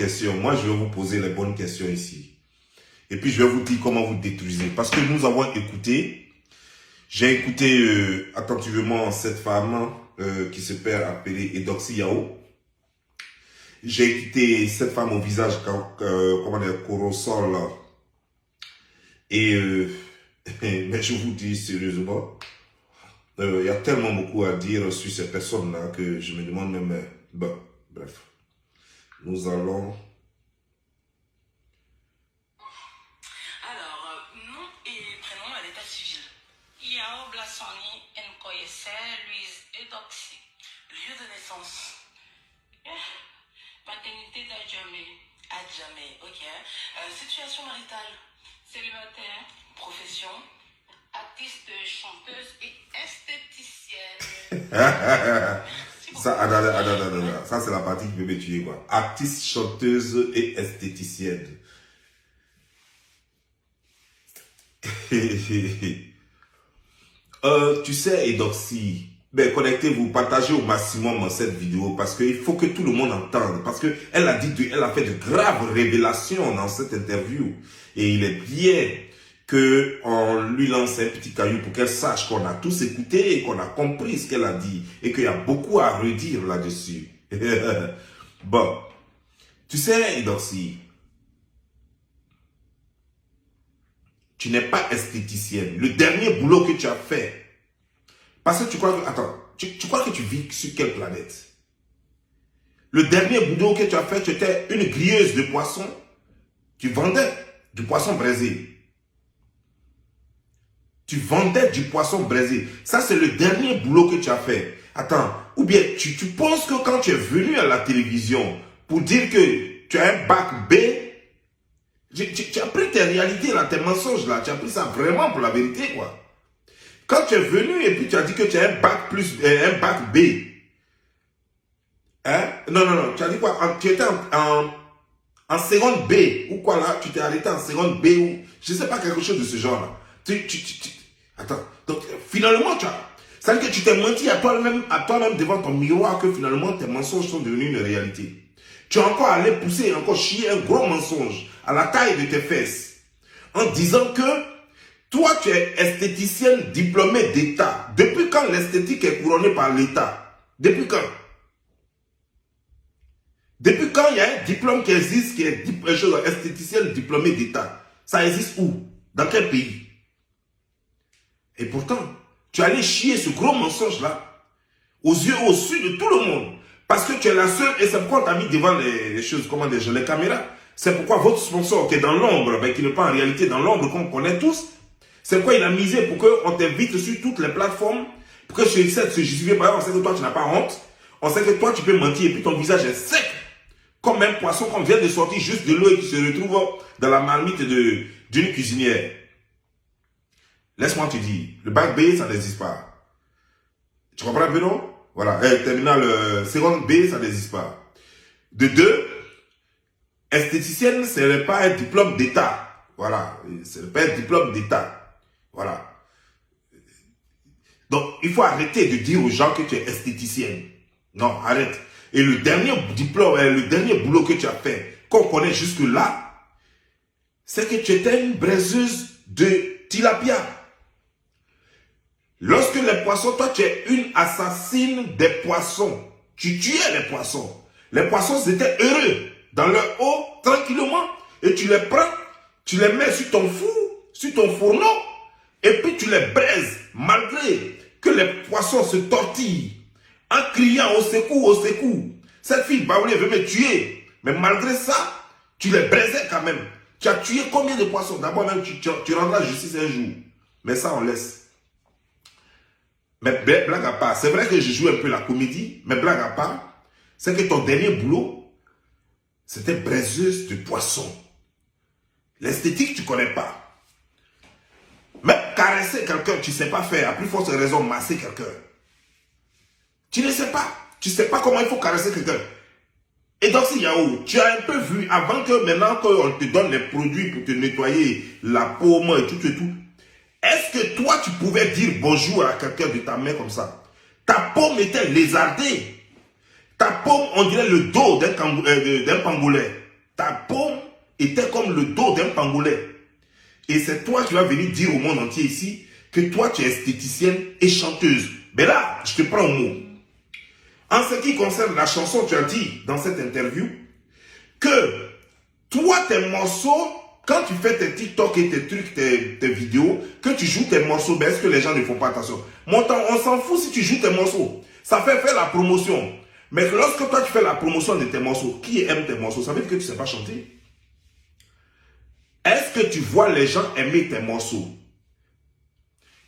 questions. Moi, je vais vous poser les bonnes questions ici. Et puis, je vais vous dire comment vous détruisez. Parce que nous avons écouté, j'ai écouté attentivement cette femme qui se perd appeler Eudoxie Yao. J'ai écouté cette femme au visage, comment dire, colossal. Et, mais je vous dis sérieusement, il y a tellement beaucoup à dire sur ces personnes-là que je me demande même, bon, bref. Nous allons... Alors, nom et prénom à l'état civil. Yao Blassoni Nkoyese Louise Eudoxie. Lieu de naissance. Paternité d'Adjamé. Adjamé, ok. Situation maritale. Célibataire. Profession. Artiste, chanteuse et esthéticienne. Ça, c'est la partie qui peut me tuer, quoi. Artiste, chanteuse et esthéticienne. Tu sais, Eudoxie, ben, connectez-vous, partagez au maximum cette vidéo parce qu'il faut que tout le monde entende. Parce qu'elle a dit, elle a fait de graves révélations dans cette interview. Et il est bien qu'on lui lance un petit caillou pour qu'elle sache qu'on a tous écouté et qu'on a compris ce qu'elle a dit. Et qu'il y a beaucoup à redire là-dessus. Bon. Tu sais, Eudoxie, tu n'es pas esthéticienne. Le dernier boulot que tu as fait, parce que tu crois que, attends, tu crois que tu vis sur quelle planète? Le dernier boulot que tu as fait, tu étais une grilleuse de poissons. Tu vendais du poisson braisé. Tu vendais du poisson braisé. Ça, c'est le dernier boulot que tu as fait. Attends, ou bien tu penses que quand tu es venu à la télévision pour dire que tu as un bac B, tu as pris tes réalités là, tes mensonges là, tu as pris ça vraiment pour la vérité, quoi. Quand tu es venu et puis tu as dit que tu as un bac un bac B. Hein? Non, tu as dit quoi? Tu étais en seconde B, ou quoi là? Tu t'es arrêté en seconde B, ou je sais pas, quelque chose de ce genre là. Attends, donc finalement ça veut dire que tu t'es menti à toi-même devant ton miroir que finalement tes mensonges sont devenus une réalité. Tu es encore allé pousser, encore chier un gros mensonge à la taille de tes fesses en disant que toi tu es esthéticienne diplômée d'État. Depuis quand l'esthétique est couronnée par l'État? Depuis quand? Depuis quand il y a un diplôme qui existe qui est esthéticienne diplômée d'État? Ça existe où? Dans quel pays? Et pourtant, tu allais chier ce gros mensonge-là aux yeux, au su de tout le monde. Parce que tu es la seule, et c'est pourquoi on t'a mis devant les choses, comment dire, les caméras. C'est pourquoi votre sponsor qui est dans l'ombre, mais qui n'est pas en réalité dans l'ombre qu'on connaît tous, c'est pourquoi il a misé pour qu'on t'invite sur toutes les plateformes, pour que je sais se justifier. Par exemple, on sait que toi, tu n'as pas honte. On sait que toi, tu peux mentir et puis ton visage est sec. Comme un poisson qu'on vient de sortir juste de l'eau et qui se retrouve dans la marmite d'une cuisinière. Laisse-moi te dire, le bac B, ça n'existe pas. Tu comprends un peu, non? Voilà, terminal seconde B, ça n'existe pas. De deux, esthéticienne, ce n'est pas un diplôme d'État. Voilà, ce n'est pas un diplôme d'État. Voilà. Donc, il faut arrêter de dire aux gens que tu es esthéticienne. Non, arrête. Et le dernier diplôme, le dernier boulot que tu as fait, qu'on connaît jusque-là, c'est que tu étais une braiseuse de tilapia. Lorsque les poissons, toi tu es une assassine des poissons. Tu tuais les poissons. Les poissons étaient heureux dans leur eau, tranquillement. Et tu les prends, tu les mets sur ton four, sur ton fourneau. Et puis tu les braises, malgré que les poissons se tortillent. En criant au secours, au secours. Cette fille Baoulé veut me tuer. Mais malgré ça, tu les braisais quand même. Tu as tué combien de poissons? D'abord même, tu rendras justice un jour. Mais ça, on laisse. Mais blague à part, c'est vrai que je joue un peu la comédie, mais blague à part, c'est que ton dernier boulot, c'était braiseuse de poissons. L'esthétique, tu ne connais pas. Même caresser quelqu'un, tu ne sais pas faire. À plus forte raison, masser quelqu'un. Tu ne sais pas. Tu ne sais pas comment il faut caresser quelqu'un. Et donc, Yao, tu as un peu vu, avant que maintenant qu'on te donne les produits pour te nettoyer la paume et tout et tout, est-ce que toi, tu pouvais dire bonjour à quelqu'un de ta main comme ça? Ta paume était lézardée. Ta paume, on dirait le dos d'un pangolais. ta paume était comme le dos d'un pangolais. Et c'est toi qui vas venir dire au monde entier ici que toi, tu es esthéticienne et chanteuse. Mais là, je te prends au mot. En ce qui concerne la chanson, tu as dit dans cette interview que toi, tes morceaux, quand tu fais tes TikTok et tes trucs, tes vidéos, que tu joues tes morceaux, ben est-ce que les gens ne font pas attention? Mon temps, on s'en fout si tu joues tes morceaux. Ça fait faire la promotion. Mais lorsque toi, tu fais la promotion de tes morceaux, qui aime tes morceaux? Ça veut dire que tu ne sais pas chanter. Est-ce que tu vois les gens aimer tes morceaux?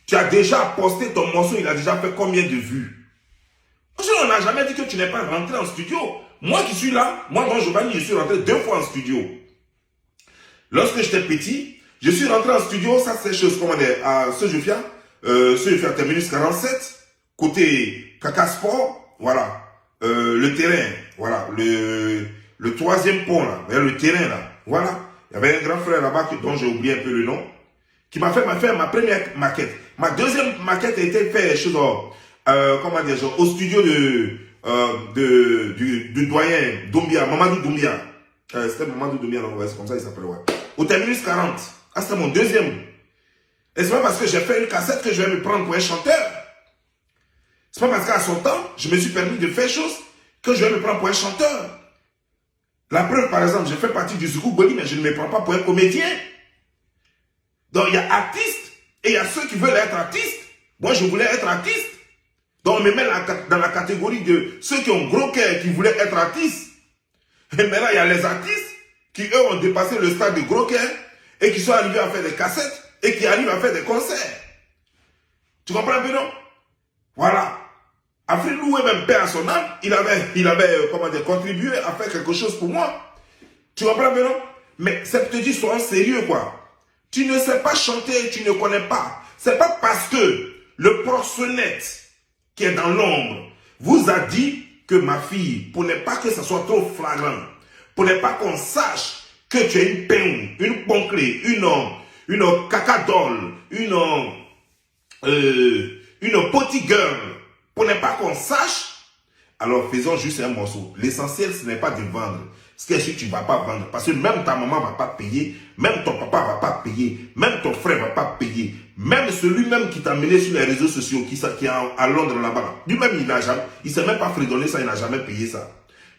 Tu as déjà posté ton morceau, il a déjà fait combien de vues? Parce qu'on n'a jamais dit que tu n'es pas rentré en studio. Moi qui suis là, moi, Don Giovanni, je suis rentré 2 fois en studio. Lorsque j'étais petit, je suis rentré en studio, ça c'est chose, comment dire, à Sojofia terminus 47, côté Kaka Sport, voilà, le terrain, voilà, le 3e pont là, le terrain là, voilà. Il y avait un grand frère là-bas dont j'ai oublié un peu le nom, qui m'a fait ma première maquette. Ma deuxième maquette a été faite comment dire, genre, au studio du doyen Doumbia, Mamadou Doumbia. C'était Mamadou Doumbia, c'est comme ça il s'appelle, ouais. Au terminus 40. Ah, c'était mon deuxième. Et c'est pas parce que j'ai fait une cassette que je vais me prendre pour un chanteur. C'est pas parce qu'à son temps, je me suis permis de faire choses que je vais me prendre pour un chanteur. La preuve, par exemple, je fais partie du Zoukou Boli, mais je ne me prends pas pour un comédien. Donc, il y a artistes et il y a ceux qui veulent être artistes. Moi, je voulais être artiste. Donc, on me met dans la catégorie de ceux qui ont gros cœur, qui voulaient être artistes. Et maintenant, il y a les artistes qui, eux, ont dépassé le stade de gros cœur et qui sont arrivés à faire des cassettes et qui arrivent à faire des concerts. Tu comprends un peu, non? Voilà. Afrique Loué, même père à son âme, il avait comment dire, contribué à faire quelque chose pour moi. Tu comprends un peu, non? Mais c'est pour te dire, sois sérieux, quoi. Tu ne sais pas chanter, tu ne connais pas. C'est pas parce que le proxénète qui est dans l'ombre vous a dit que ma fille, pour ne pas que ça soit trop flagrant, pour ne pas qu'on sache que tu es une peine, une ponclée, une cacadole, une potty girl, pour ne pas qu'on sache, alors faisons juste un morceau. L'essentiel, ce n'est pas de vendre. Ce que tu ne vas pas vendre, parce que même ta maman ne va pas payer, même ton papa ne va pas payer, même ton frère ne va pas payer, même celui-même qui t'a mené sur les réseaux sociaux, qui est à Londres là-bas, lui-même, il ne s'est même pas fredonné ça, il n'a jamais payé ça.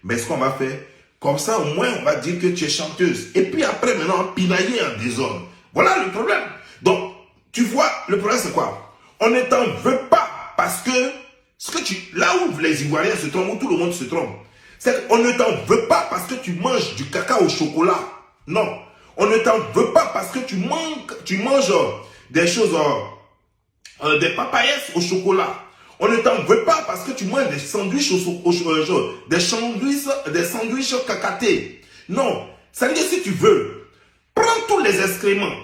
Mais ce qu'on va faire, comme ça, au moins, on va dire que tu es chanteuse. Et puis après, maintenant, pinailler en désordre. Voilà le problème. Donc, tu vois, le problème, c'est quoi? On ne t'en veut pas parce que, là où les Ivoiriens se trompent, où tout le monde se trompe, c'est qu'on ne t'en veut pas parce que tu manges du caca au chocolat. Non. On ne t'en veut pas parce que tu manges des choses, des papayes au chocolat. On ne t'en veut pas parce que tu manges des sandwichs des sandwichs cacatés. Non. Ça veut dire, si tu veux, prends tous les excréments,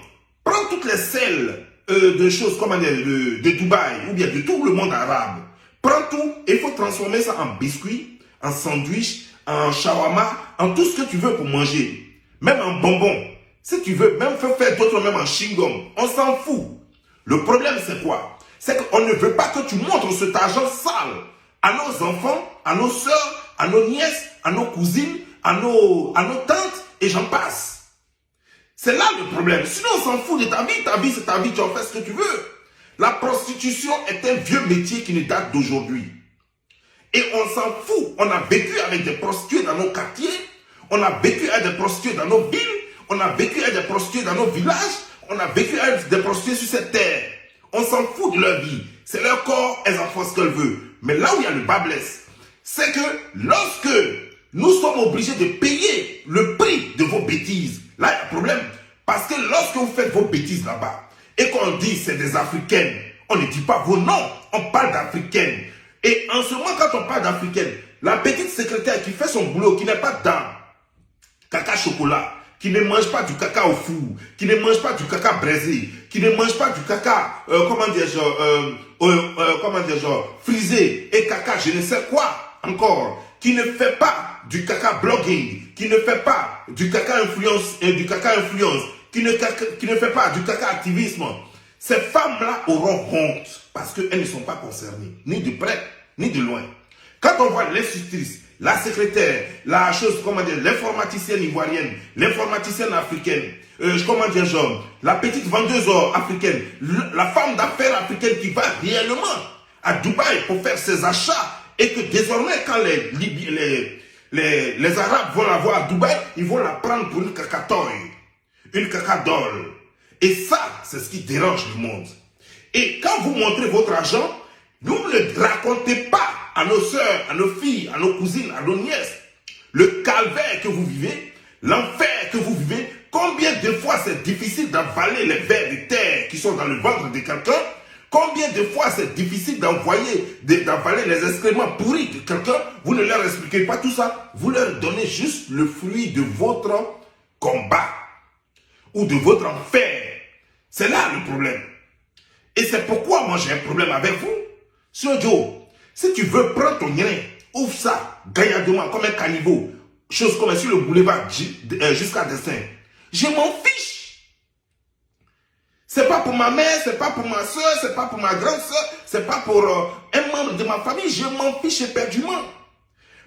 prends toutes les selles de choses comme de Dubaï ou bien de tout le monde arabe. Prends tout et il faut transformer ça en biscuits, en sandwich, en shawarma, en tout ce que tu veux pour manger. Même en bonbons. Si tu veux, même faire d'autres même en chewing-gum. On s'en fout. Le problème, c'est quoi? C'est qu'on ne veut pas que tu montres cet argent sale à nos enfants, à nos soeurs, à nos nièces, à nos cousines, à nos tantes, et j'en passe. C'est là le problème. Sinon, on s'en fout de ta vie. Ta vie, c'est ta vie, tu en fais ce que tu veux. La prostitution est un vieux métier qui ne date d'aujourd'hui. Et on s'en fout. On a vécu avec des prostituées dans nos quartiers. On a vécu avec des prostituées dans nos villes. On a vécu avec des prostituées dans nos villages. On a vécu avec des prostituées sur cette terre. On s'en fout de leur vie. C'est leur corps, elles en font ce qu'elles veulent. Mais là où il y a le bas blesse, c'est que lorsque nous sommes obligés de payer le prix de vos bêtises, là il y a un problème. Parce que lorsque vous faites vos bêtises là-bas, et qu'on dit c'est des Africaines, on ne dit pas vos noms, on parle d'Africaines. Et en ce moment, quand on parle d'Africaines, la petite secrétaire qui fait son boulot, qui n'est pas dans caca chocolat, qui ne mange pas du caca au four, qui ne mange pas du caca braisé, qui ne mange pas du caca, frisé et caca je ne sais quoi encore, qui ne fait pas du caca blogging, qui ne fait pas du caca influence, qui ne fait pas du caca activisme. Ces femmes-là auront honte parce qu'elles ne sont pas concernées, ni de près, ni de loin. Quand on voit l'injustice la secrétaire, la chose, comment dire, l'informaticienne ivoirienne, l'informaticienne africaine, comment dire, genre, la petite vendeuse africaine, la femme d'affaires africaine qui va réellement à Dubaï pour faire ses achats et que désormais, quand les Arabes vont la voir à Dubaï, ils vont la prendre pour une cacatoï, une cacadole. Et ça, c'est ce qui dérange le monde. Et quand vous montrez votre argent, vous ne racontez pas à nos sœurs, à nos filles, à nos cousines, à nos nièces, le calvaire que vous vivez, l'enfer que vous vivez, combien de fois c'est difficile d'avaler les vers de terre qui sont dans le ventre de quelqu'un, combien de fois c'est difficile d'avaler les excréments pourris de quelqu'un, vous ne leur expliquez pas tout ça, vous leur donnez juste le fruit de votre combat ou de votre enfer. C'est là le problème. Et c'est pourquoi moi j'ai un problème avec vous. Sir Joe, si tu veux prendre ton grain, ouvre ça gaillardement comme un caniveau, chose comme sur le boulevard jusqu'à Destin. Je m'en fiche. C'est pas pour ma mère, c'est pas pour ma soeur, c'est pas pour ma grande soeur, c'est pas pour un membre de ma famille, je m'en fiche éperdument.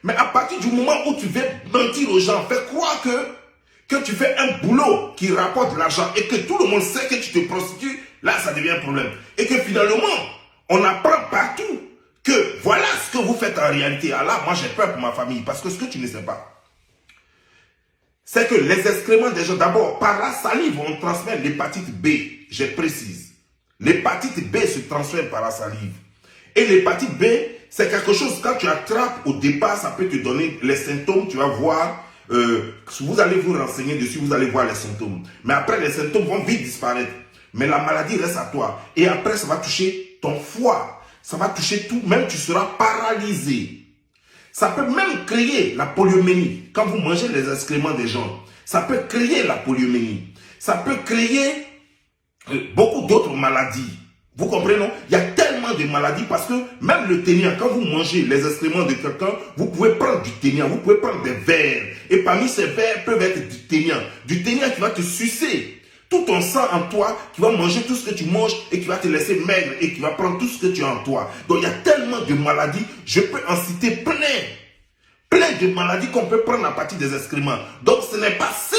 Mais à partir du moment où tu veux mentir aux gens, faire croire que tu fais un boulot qui rapporte de l'argent et que tout le monde sait que tu te prostitues, là ça devient un problème. Et que finalement, on apprend partout que voilà ce que vous faites en réalité. Alors là, moi j'ai peur pour ma famille parce que ce que tu ne sais pas, c'est que les excréments des gens, d'abord, par la salive, on transmet l'hépatite B, je précise. L'hépatite B se transfère par la salive. Et l'hépatite B, c'est quelque chose, quand tu attrapes au départ, ça peut te donner les symptômes, tu vas voir, vous allez vous renseigner dessus, vous allez voir les symptômes. Mais après, les symptômes vont vite disparaître. Mais la maladie reste à toi. Et après, ça va toucher ton foie. Ça va toucher tout, même tu seras paralysé. Ça peut même créer la poliomyélie. Quand vous mangez les excréments des gens, ça peut créer la poliomyélie. Ça peut créer beaucoup d'autres maladies. Vous comprenez, non? Il y a tellement de maladies parce que même le ténia, quand vous mangez les excréments de quelqu'un, vous pouvez prendre du ténia, vous pouvez prendre des vers. Et parmi ces vers peuvent être du ténia. Du ténia qui va te sucer tout ton sang en toi, qui va manger tout ce que tu manges et qui va te laisser maigre et qui va prendre tout ce que tu as en toi. Donc il y a tellement de maladies, je peux en citer plein de maladies qu'on peut prendre à partir des excréments. Donc ce n'est pas sain.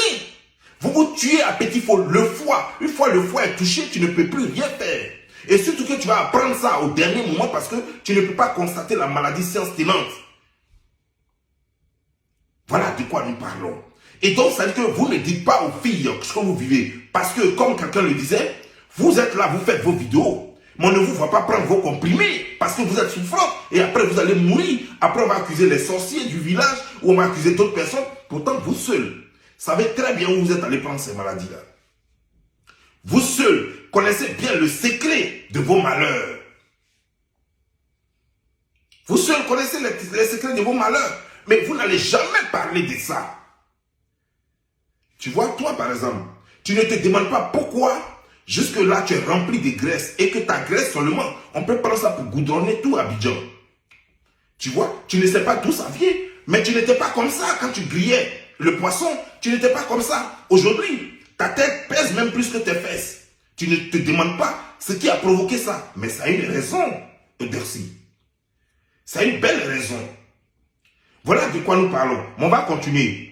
Vous vous tuez à petit feu, le foie. Une fois le foie est touché, tu ne peux plus rien faire. Et surtout que tu vas apprendre ça au dernier moment parce que tu ne peux pas constater la maladie science tenante. Voilà de quoi nous parlons. Et donc, ça veut dire que vous ne dites pas aux filles ce que vous vivez. Parce que, comme quelqu'un le disait, vous êtes là, vous faites vos vidéos. Mais on ne vous voit pas prendre vos comprimés parce que vous êtes souffrant. Et après, vous allez mourir. Après, on va accuser les sorciers du village ou on va accuser d'autres personnes. Pourtant, vous seuls savez très bien où vous êtes allé prendre ces maladies-là. Vous seuls connaissez bien le secret de vos malheurs. Vous seuls connaissez les secrets de vos malheurs. Mais vous n'allez jamais parler de ça. Tu vois, toi par exemple, tu ne te demandes pas pourquoi jusque-là tu es rempli de graisse et que ta graisse seulement, on peut prendre ça pour goudronner tout Abidjan. Tu vois, tu ne sais pas d'où ça vient, mais tu n'étais pas comme ça quand tu grillais le poisson, tu n'étais pas comme ça. Aujourd'hui, ta tête pèse même plus que tes fesses. Tu ne te demandes pas ce qui a provoqué ça, mais ça a une raison, Edercy. Ça a une belle raison. Voilà de quoi nous parlons. Mais on va continuer.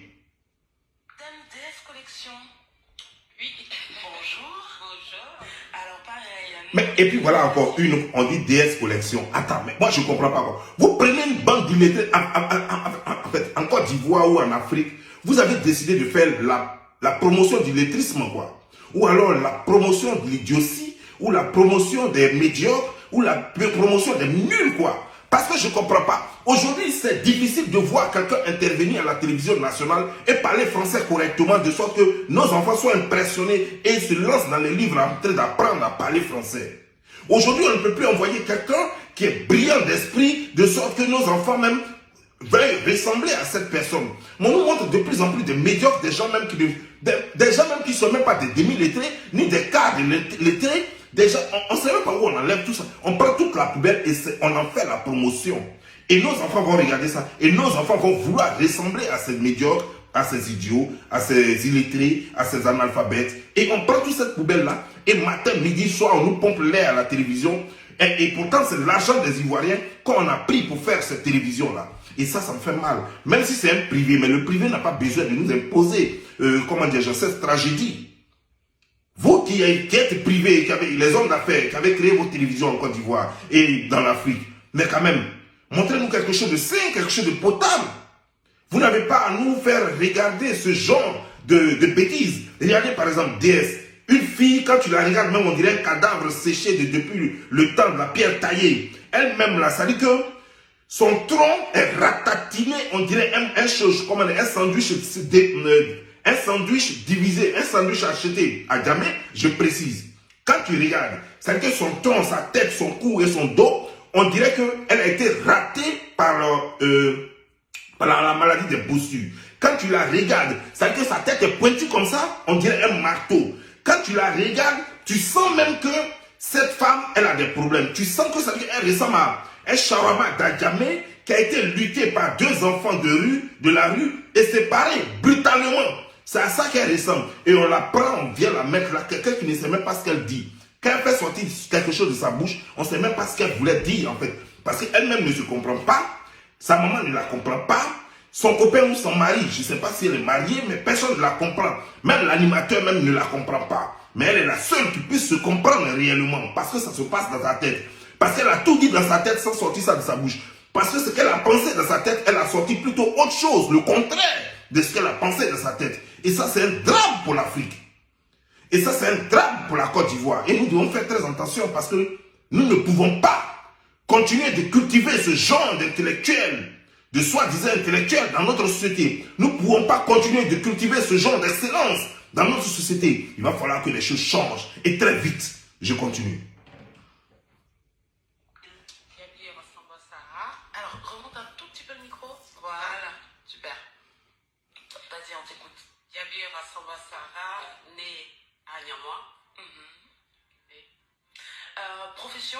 Mais, et puis voilà encore une, on dit DS Collection. Attends, mais moi je ne comprends pas quoi. Vous prenez une banque d'illettrés en fait, en Côte d'Ivoire ou en Afrique, vous avez décidé de faire la promotion du lettrisme quoi. Ou alors la promotion de l'idiotie, ou la promotion des médiocres, ou la promotion des nuls quoi. Parce que je ne comprends pas. Aujourd'hui, c'est difficile de voir quelqu'un intervenir à la télévision nationale et parler français correctement de sorte que nos enfants soient impressionnés et se lancent dans les livres en train d'apprendre à parler français. Aujourd'hui, on ne peut plus envoyer quelqu'un qui est brillant d'esprit de sorte que nos enfants même veuillent ressembler à cette personne. Mais on nous montre de plus en plus de médiocres, des gens même qui ne sont même pas des demi-lettrés, ni des quarts de lettrés. Déjà, on ne sait même pas où on enlève tout ça. On prend toute la poubelle et on en fait la promotion. Et nos enfants vont regarder ça. Et nos enfants vont vouloir ressembler à ces médiocres, à ces idiots, à ces illettrés, à ces analphabètes. Et on prend toute cette poubelle-là. Et matin, midi, soir, on nous pompe l'air à la télévision. Et pourtant, c'est l'argent des Ivoiriens qu'on a pris pour faire cette télévision-là. Et ça me fait mal. Même si c'est un privé, mais le privé n'a pas besoin de nous imposer, cette tragédie. Vous qui êtes privé, qui avez, les hommes d'affaires, qui avez créé vos télévisions en Côte d'Ivoire et dans l'Afrique, mais quand même, montrez-nous quelque chose de sain, quelque chose de potable. Vous n'avez pas à nous faire regarder ce genre de bêtises. Regardez par exemple DS. Une fille, quand tu la regardes, même on dirait un cadavre séché depuis le temps de la pierre taillée. Elle-même là, ça dit que son tronc est ratatiné, on dirait un sandwich, un sandwich divisé, un sandwich acheté à jamais, je précise. Quand tu regardes, ça dit que son tronc, sa tête, son cou et son dos, on dirait qu'elle a été ratée par la maladie des bossures. Quand tu la regardes, ça veut dire que sa tête est pointue comme ça, on dirait un marteau. Quand tu la regardes, tu sens même que cette femme, elle a des problèmes. Tu sens que ça veut dire qu'elle ressemble à un shawarma d'Adjamé qui a été lutté par deux enfants de la rue et séparés brutalement. C'est à ça qu'elle ressemble. Et on la prend, on vient la mettre là. Quelqu'un qui ne sait même pas ce qu'elle dit. Quand elle fait sortir quelque chose de sa bouche, on ne sait même pas ce qu'elle voulait dire en fait. Parce qu'elle-même ne se comprend pas. Sa maman ne la comprend pas. Son copain ou son mari, je ne sais pas si elle est mariée, mais personne ne la comprend. Même l'animateur même ne la comprend pas. Mais elle est la seule qui puisse se comprendre réellement. Parce que ça se passe dans sa tête. Parce qu'elle a tout dit dans sa tête sans sortir ça de sa bouche. Parce que ce qu'elle a pensé dans sa tête, elle a sorti plutôt autre chose, le contraire de ce qu'elle a pensé dans sa tête. Et ça, c'est un drame pour l'Afrique. Et ça, c'est un drame pour la Côte d'Ivoire. Et nous devons faire très attention parce que nous ne pouvons pas continuer de cultiver ce genre d'intellectuels, de soi-disant intellectuels dans notre société. Nous ne pouvons pas continuer de cultiver ce genre d'excellence dans notre société. Il va falloir que les choses changent. Et très vite. Je continue. Alors, remonte un tout petit peu le micro. Voilà, super. Vas-y, on t'écoute. Diaby Rassamba Sarah, née à Niamey. Profession?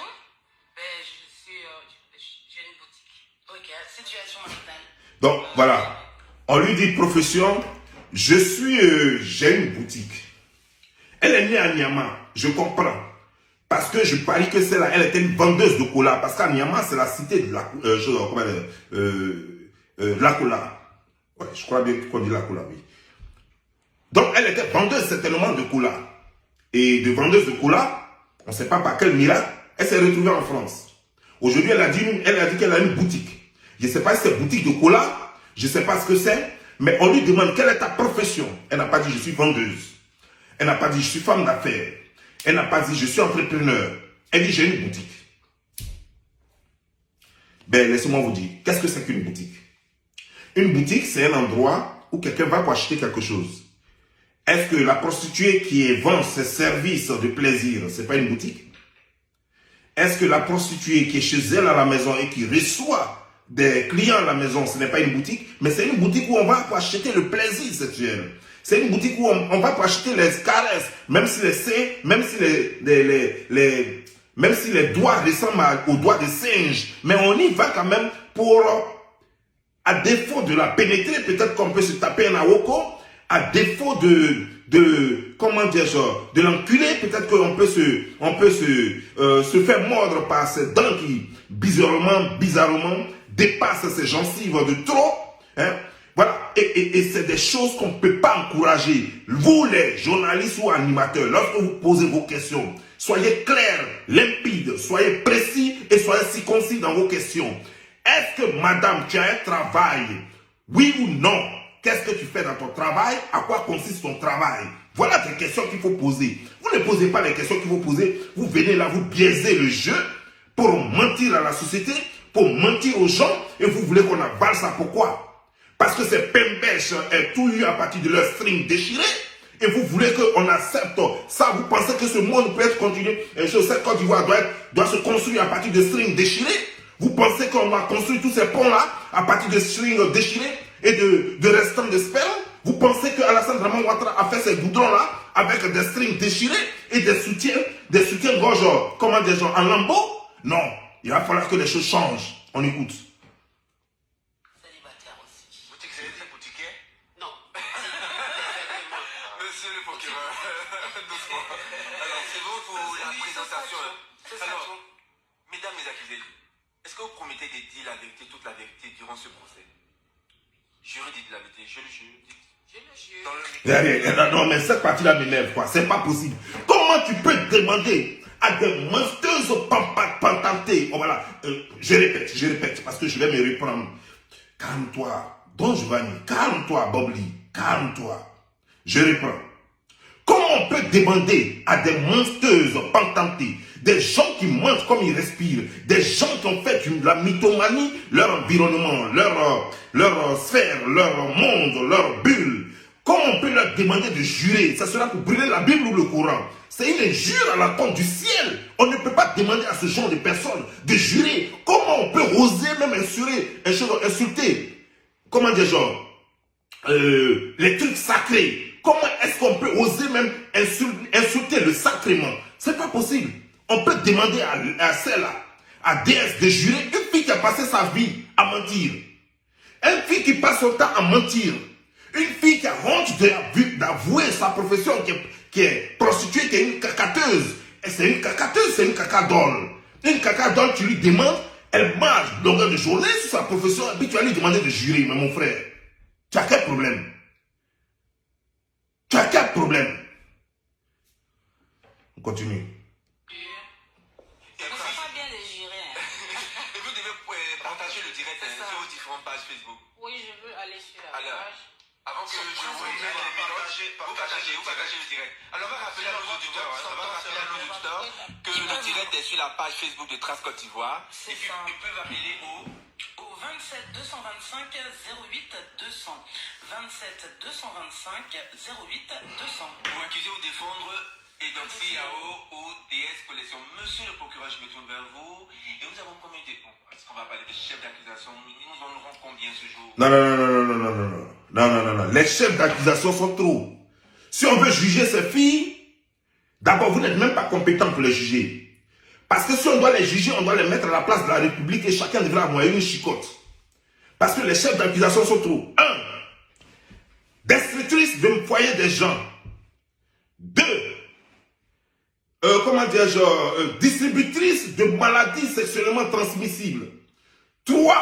J'ai une boutique. Ok, situation maritale. Donc, voilà. On lui dit profession. J'ai une boutique. Elle est née à Niamey. Je comprends. Parce que je parie que c'est là, elle était une vendeuse de cola. Parce qu'à Niamey, c'est la cité de la cola. Ouais, je crois bien qu'on dit la cola, oui. Donc, elle était vendeuse certainement de cola. Et de vendeuse de cola, on ne sait pas par quel miracle, elle s'est retrouvée en France. Aujourd'hui, elle a dit qu'elle a une boutique. Je ne sais pas si c'est boutique de cola, je ne sais pas ce que c'est, mais on lui demande quelle est ta profession. Elle n'a pas dit je suis vendeuse. Elle n'a pas dit je suis femme d'affaires. Elle n'a pas dit je suis entrepreneur. Elle dit j'ai une boutique. Ben, laissez-moi vous dire, qu'est-ce que c'est qu'une boutique? Une boutique, c'est un endroit où quelqu'un va pour acheter quelque chose. Est-ce que la prostituée qui vend ses services de plaisir, c'est pas une boutique? Est-ce que la prostituée qui est chez elle à la maison et qui reçoit des clients à la maison, ce n'est pas une boutique? Mais c'est une boutique où on va pour acheter le plaisir sexuel. C'est une boutique où on va pour acheter les caresses, même si les seins, même si les doigts ressemblent aux doigts de singe. Mais on y va quand même pour, à défaut de la pénétrer, peut-être qu'on peut se taper un awoko, à défaut de l'enculer, peut-être qu'on peut se faire mordre par ses dents qui, bizarrement, dépassent ses gencives de trop. Hein? Voilà, et c'est des choses qu'on ne peut pas encourager. Vous, les journalistes ou animateurs, lorsque vous posez vos questions, soyez clairs, limpides, soyez précis et soyez circoncis dans vos questions. Est-ce que, madame, tu as un travail? Oui ou non? Qu'est-ce que tu fais dans ton travail? À quoi consiste ton travail? Voilà des questions qu'il faut poser. Vous ne posez pas les questions qu'il faut poser. Vous venez là, vous biaisez le jeu pour mentir à la société, pour mentir aux gens, et vous voulez qu'on avale ça. Pourquoi? Parce que ces pembèches est tout eu à partir de leur string déchiré, et vous voulez qu'on accepte ça. Vous pensez que ce monde peut être continué, et cette Côte d'Ivoire doit se construire à partir de string déchirés? Vous pensez qu'on va construire tous ces ponts-là à partir de string déchirés et de restants de sperme? Vous pensez que Alassane Draman Ouattara a fait ces goudrons-là avec des strings déchirés et des soutiens-gorge, comment des gens en lambeaux? Non, il va falloir que les choses changent. On écoute. Célibataire aussi. Boutique, c'est boutiquier? Non. Monsieur le procureur, doucement. Alors, c'est bon pour la présentation. C'est ça, Alors, tout. Mesdames les accusés, est-ce que vous promettez de dire la vérité, toute la vérité durant ce procès? Jurez, dites la vérité, je le jure. Je le jure. Dans le... Non, mais cette partie-là m'énerve, quoi. C'est pas possible. Comment tu peux demander à des monsteuses pantantées? Oh, voilà. Je répète, parce que je vais me reprendre. Calme-toi, Don Giovanni. Calme-toi, Bobli. Calme-toi. Je reprends. Comment on peut demander à des monsteuses pantantées, des gens qui mentent comme ils respirent, des gens qui ont fait la mythomanie, leur environnement, leur sphère, leur monde, leur bulle, comment on peut leur demander de jurer? Ça sera pour brûler la Bible ou le Coran. C'est une injure à la compte du ciel. On ne peut pas demander à ce genre de personnes de jurer. Comment on peut oser même insulter, comment dire, genre, les trucs sacrés? Comment est-ce qu'on peut oser même insulter le sacrement? C'est pas possible. On peut demander à celle-là, à déesse, de jurer. Une fille qui a passé sa vie à mentir. Une fille qui passe son temps à mentir. Une fille qui a honte d'avouer sa profession, qui est prostituée, qui est une cacateuse. Et c'est une cacateuse, c'est une cacadole. Une cacadole, tu lui demandes, elle marche longueur de journée sur sa profession, et puis tu vas lui demander de jurer. Mais mon frère, tu as quel problème? Tu as quel problème? On continue. C'est pas bien de jurer. Et vous devez partager le direct sur vos différentes pages Facebook. Oui, je veux aller sur la Alors, page. avant que je vous mette les minutes, vous partagez le direct. Alors, on va rappeler à nos auditeurs, que le direct est sur la page Facebook de Trace Côte d'Ivoire. Et puis, ils peuvent appeler au 27 225 08 200. 27 225 08 200. Pour accuser ou défendre Edoxy Yao ou DS Collection. Monsieur le procureur, je me tourne vers vous. Et nous avons combien de... Est-ce qu'on va parler de chefs d'accusation? Nous en aurons combien ce jour? Non. Les chefs d'accusation sont trop. Si on veut juger ces filles, d'abord, vous n'êtes même pas compétent pour les juger. Parce que si on doit les juger, on doit les mettre à la place de la République et chacun devra envoyer une chicotte. Parce que les chefs d'accusation sont trop. 1. Destructrice de foyer des gens. 2. Distributrice de maladies sexuellement transmissibles. 3.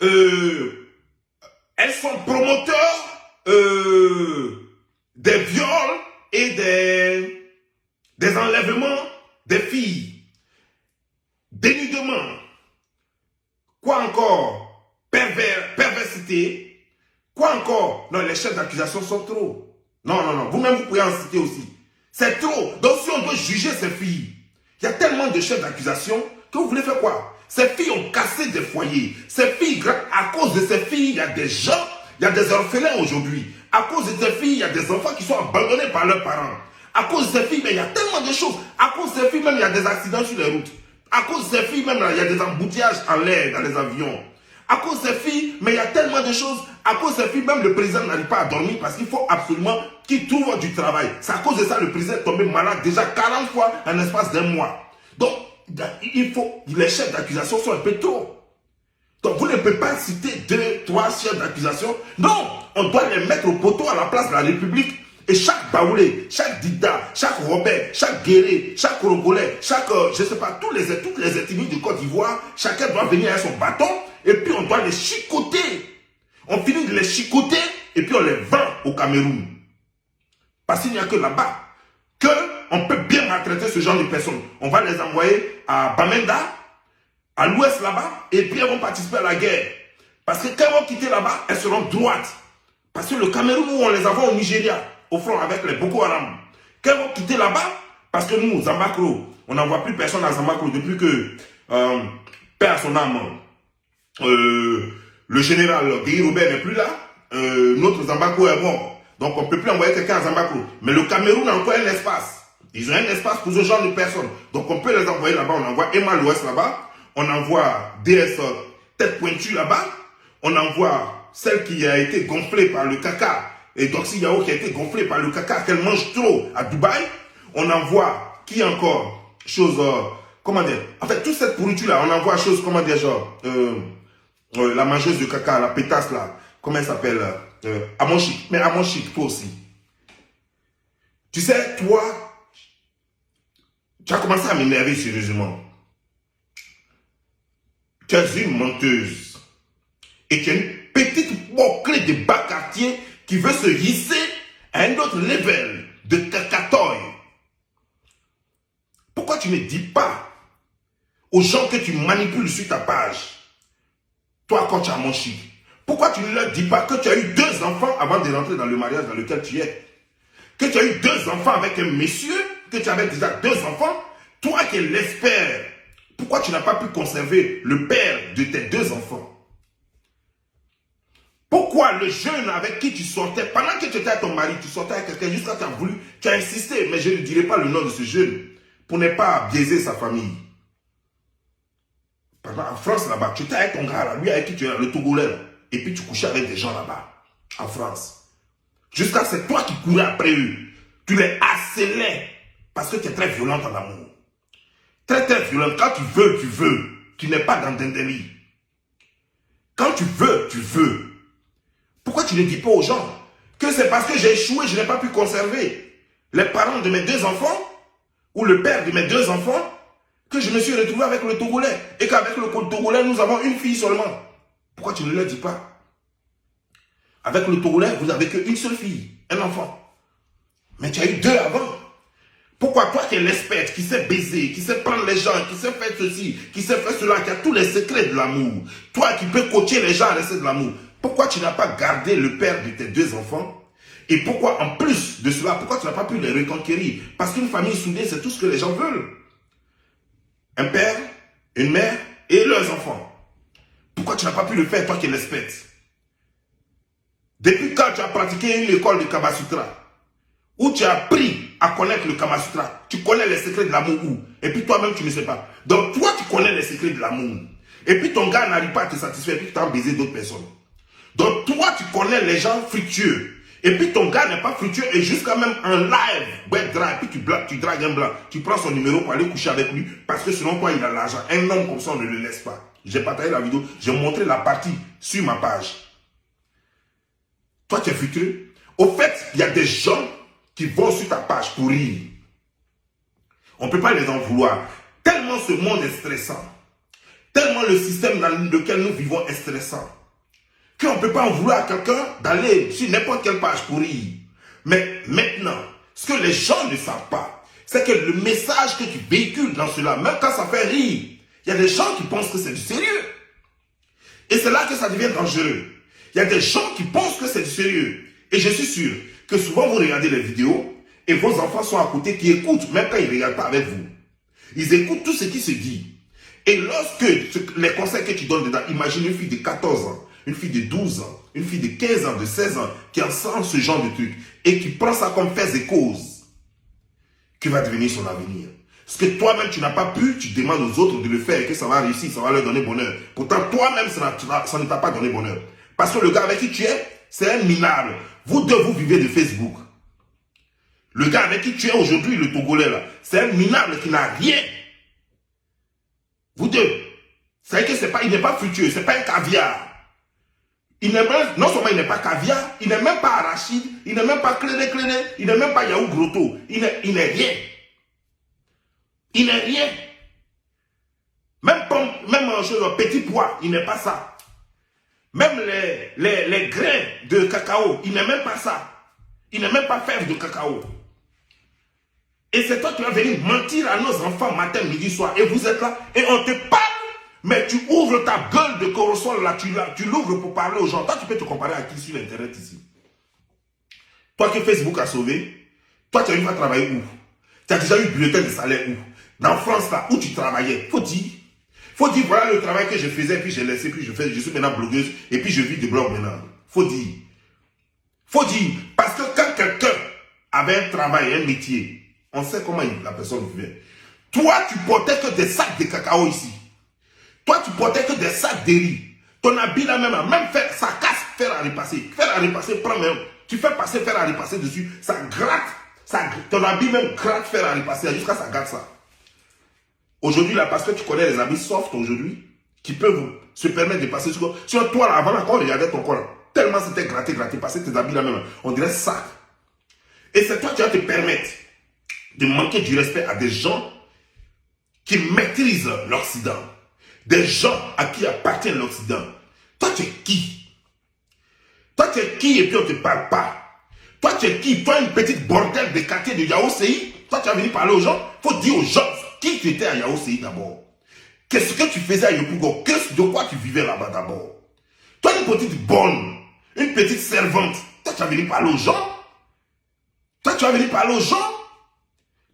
Elles sont promoteurs des viols et des enlèvements des filles. Dénudement. Quoi encore? Perversité. Quoi encore? Non, les chefs d'accusation sont trop. Non. Vous-même, vous pouvez en citer aussi. C'est trop. Donc, si on doit juger ces filles, il y a tellement de chefs d'accusation que vous voulez faire quoi? Ces filles ont cassé des foyers. Ces filles, à cause de ces filles, il y a des gens, il y a des orphelins aujourd'hui. À cause de ces filles, il y a des enfants qui sont abandonnés par leurs parents. À cause de ces filles, mais il y a tellement de choses. À cause de ces filles, même, il y a des accidents sur les routes. À cause de ces filles, même, il y a des embouteillages en l'air, dans les avions. À cause de ces filles, mais il y a tellement de choses. À cause de ces filles, même le président n'arrive pas à dormir parce qu'il faut absolument qu'il trouve du travail. C'est à cause de ça que le président est tombé malade déjà 40 fois en l'espace d'un mois. Donc, les chefs d'accusation sont un peu trop. Donc, vous ne pouvez pas citer 2, 3 chefs d'accusation. Non, on doit les mettre au poteau à la place de la République. Et chaque Baoulé, chaque Dida, chaque Robert, chaque Guéré, chaque Congolais, chaque, je ne sais pas, toutes les ethnies de Côte d'Ivoire, chacun doit venir avec son bâton et puis on doit les chicoter. On finit de les chicoter et puis on les vend au Cameroun. Parce qu'il n'y a que là-bas qu'on peut bien maltraiter ce genre de personnes. On va les envoyer à Bamenda, à l'ouest là-bas, et puis elles vont participer à la guerre. Parce que quand elles vont quitter là-bas, elles seront droites. Parce que le Cameroun, où on les a au Nigeria, au front avec les Boko Haram. Quand elles vont quitter là-bas, parce que nous, Zambakro, on n'envoie plus personne à Zambakro depuis que, paix à son âme, le général Guy Robert n'est plus là, notre Zambakro est mort. Donc on ne peut plus envoyer quelqu'un à Zambakro. Mais le Cameroun a encore un espace. Ils ont un espace pour ce genre de personnes. Donc on peut les envoyer là-bas. On envoie Emma l'Ouest là-bas. On envoie DS Tête Pointue là-bas. On envoie celle qui a été gonflée par le caca. Et Doxy Yao qui a été gonflée par le caca qu'elle mange trop à Dubaï. On envoie qui encore? Chose, comment dire? En fait, toute cette pourriture là, on envoie chose, comment dire, genre, la mangeuse de caca, la pétasse là. Comment elle s'appelle? Amonchik. Mais Amonchik, toi aussi. Tu sais, toi, tu as commencé à m'énerver sérieusement. Tu es une menteuse. Et tu es une petite bouclée de bas quartier qui veut se hisser à un autre level de cacatoy. Pourquoi tu ne dis pas aux gens que tu manipules sur ta page, toi quand tu as mon chic, pourquoi tu ne leur dis pas que tu as eu 2 enfants avant de rentrer dans le mariage dans lequel tu es? Que tu as eu 2 enfants avec un monsieur, que tu avais déjà 2 enfants, toi qui es l'expert, pourquoi tu n'as pas pu conserver le père de tes 2 enfants? Pourquoi le jeune avec qui tu sortais, pendant que tu étais avec ton mari, tu sortais avec quelqu'un jusqu'à tu as voulu, tu as insisté, mais je ne dirai pas le nom de ce jeune, pour ne pas biaiser sa famille. En France, là-bas, tu étais avec ton gars, là, lui avec qui tu es, le Togolais, là, et puis tu couchais avec des gens là-bas, en France. Jusqu'à c'est toi qui courais après eux. Tu les harcelais, parce que tu es très violente en amour. Très, très violente. Quand tu veux, tu veux. Tu n'es pas dans Dendeli. Quand tu veux, tu veux. Pourquoi tu ne dis pas aux gens que c'est parce que j'ai échoué, je n'ai pas pu conserver les parents de mes 2 enfants, ou le père de mes 2 enfants, que je me suis retrouvé avec le Togolais, et qu'avec le Togolais, nous avons une fille seulement. Pourquoi tu ne leur dis pas? Avec le Togolais, vous n'avez qu'une seule fille, un enfant. Mais tu as eu 2 avant. Pourquoi toi qui es l'expert, qui sait baiser, qui sait prendre les gens, qui sait faire ceci, qui sait faire cela, qui a tous les secrets de l'amour, toi qui peux coacher les gens à rester de l'amour, pourquoi tu n'as pas gardé le père de tes 2 enfants? Et pourquoi, en plus de cela, pourquoi tu n'as pas pu les reconquérir? Parce qu'une famille soudée, c'est tout ce que les gens veulent. Un père, une mère et leurs enfants. Pourquoi tu n'as pas pu le faire, toi qui es l'expert? Depuis quand tu as pratiqué une école de Kama Sutra, où tu as appris à connaître le Kama Sutra, tu connais les secrets de l'amour où? Et puis toi-même, tu ne sais pas. Donc toi, tu connais les secrets de l'amour. Et puis ton gars n'arrive pas à te satisfaire, et puis tu as baisé d'autres personnes. Donc toi, tu connais les gens fructueux. Et puis ton gars n'est pas fructueux et jusqu'à même en live, ouais, et puis tu dragues un blanc, tu prends son numéro pour aller coucher avec lui parce que selon toi, il a l'argent. Un homme comme ça, on ne le laisse pas. J'ai partagé la vidéo, j'ai montré la partie sur ma page. Toi, tu es fructueux. Au fait, il y a des gens qui vont sur ta page pour rire. On ne peut pas les en vouloir. Tellement ce monde est stressant. Tellement le système dans lequel nous vivons est stressant. Qu'on ne peut pas en vouloir à quelqu'un d'aller sur n'importe quelle page pour rire. Mais maintenant, ce que les gens ne savent pas, c'est que le message que tu véhicules dans cela, même quand ça fait rire, il y a des gens qui pensent que c'est du sérieux. Et c'est là que ça devient dangereux. Il y a des gens qui pensent que c'est du sérieux. Et je suis sûr que souvent vous regardez les vidéos et vos enfants sont à côté qui écoutent, même quand ils ne regardent pas avec vous. Ils écoutent tout ce qui se dit. Et lorsque les conseils que tu donnes dedans, imagine une fille de 14 ans, une fille de 12 ans, une fille de 15 ans, de 16 ans, qui entend ce genre de truc et qui prend ça comme fait et cause, que va devenir son avenir. Ce que toi-même tu n'as pas pu, tu demandes aux autres de le faire et que ça va réussir, ça va leur donner bonheur. Pourtant, toi-même, ça ne t'a pas donné bonheur. Parce que le gars avec qui tu es, c'est un minable. Vous deux, vous vivez de Facebook. Le gars avec qui tu es aujourd'hui, le Togolais là, c'est un minable qui n'a rien. Vous deux. C'est vrai que c'est pas, il n'est pas fructueux, c'est pas un caviar. Non seulement il n'est pas caviar, il n'est même pas arachide, il n'est même pas cléné, il n'est même pas yaourt grotto, il n'est rien. Il n'est rien. Même un chose, petit pois, il n'est pas ça. Même les grains de cacao, il n'est même pas ça. Il n'est même pas fève de cacao. Et c'est toi qui vas venir mentir à nos enfants matin, midi, soir. Et vous êtes là, et on te parle. Mais tu ouvres ta gueule de corosol là, tu l'ouvres pour parler aux gens. Toi, tu peux te comparer à qui sur l'internet ici? Toi que Facebook a sauvé, toi, tu as une fois travaillé où? Tu as déjà eu bulletin de salaire où? Dans France là, où tu travaillais. Faut dire, voilà le travail que je faisais, puis j'ai laissé, puis je suis maintenant blogueuse, et puis je vis de blog maintenant. Faut dire, parce que quand quelqu'un avait un travail, un métier, on sait comment la personne vivait. Toi, tu portais que des sacs de cacao ici. Toi, tu portais que des sacs de riz. Ton habit là même faire, ça casse, faire à repasser. Faire à repasser, prends même. Tu fais passer, faire à repasser dessus, ça gratte. Ton habit même gratte, faire à repasser, jusqu'à ça gratte ça. Aujourd'hui là, parce que tu connais les habits soft aujourd'hui, qui peuvent se permettre de passer sur toi là, avant là, quand on regardait ton corps là, tellement c'était gratté, passer tes habits là même, on dirait sac. Et c'est toi qui vas te permettre de manquer du respect à des gens qui maîtrisent l'Occident, des gens à qui appartient l'Occident. Toi, tu es qui? Toi, tu es qui et puis on ne te parle pas? Toi, tu es qui? Toi, une petite bordel de quartier de Yaoséi. Toi, tu as venu parler aux gens. Il faut dire aux gens qui tu étais à Yaoséi d'abord. Qu'est-ce que tu faisais à Yopougon? De quoi tu vivais là-bas d'abord? Toi, une petite bonne, une petite servante. Toi, tu as venu parler aux gens. Toi, tu as venu parler aux gens.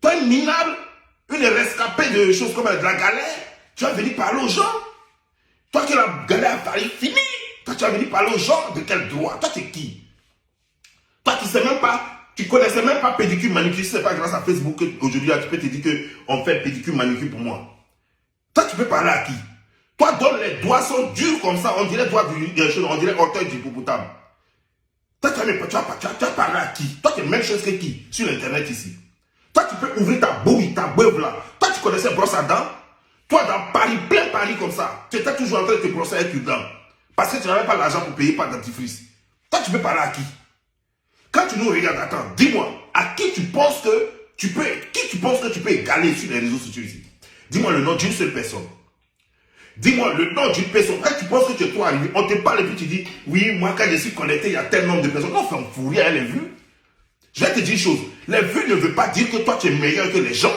Toi, une minable, une rescapée de choses comme de la galère. Tu as venu parler aux gens. Toi, que la galère a failli finir. Toi, tu as venu parler aux gens. De quel droit? Toi, tu es qui? Toi, tu sais même pas, tu connaissais même pas pédicure, manucure. C'est pas grâce à Facebook qu'aujourd'hui, tu peux te dire qu'on fait pédicure, manucure pour moi. Toi, tu peux parler à qui? Toi, dont les doigts sont durs comme ça, on dirait doigts on dirait orteil d'hippopotame. Toi, tu as parlé à qui? Toi, tu es la même chose que qui? Sur l'internet ici. Toi, tu peux ouvrir ta bouille, ta beuve là. Toi, tu connaissais brosse à dents. Toi, dans Paris, plein Paris comme ça, tu étais toujours en train de te brosser avec une dent. Parce que tu n'avais pas l'argent pour payer par dentifrice. Toi, tu peux parler à qui? Quand tu nous regardes, attends, dis-moi, à qui tu penses que tu peux égaler sur les réseaux sociaux ici? Dis-moi le nom d'une seule personne. Dis-moi le nom d'une personne. Quand tu penses que tu es toi arrivé, on te parle et puis tu dis, oui, moi quand je suis connecté, il y a tel nombre de personnes. Non, on fout rien, les vues. Je vais te dire une chose. Les vues ne veulent pas dire que toi tu es meilleur que les gens.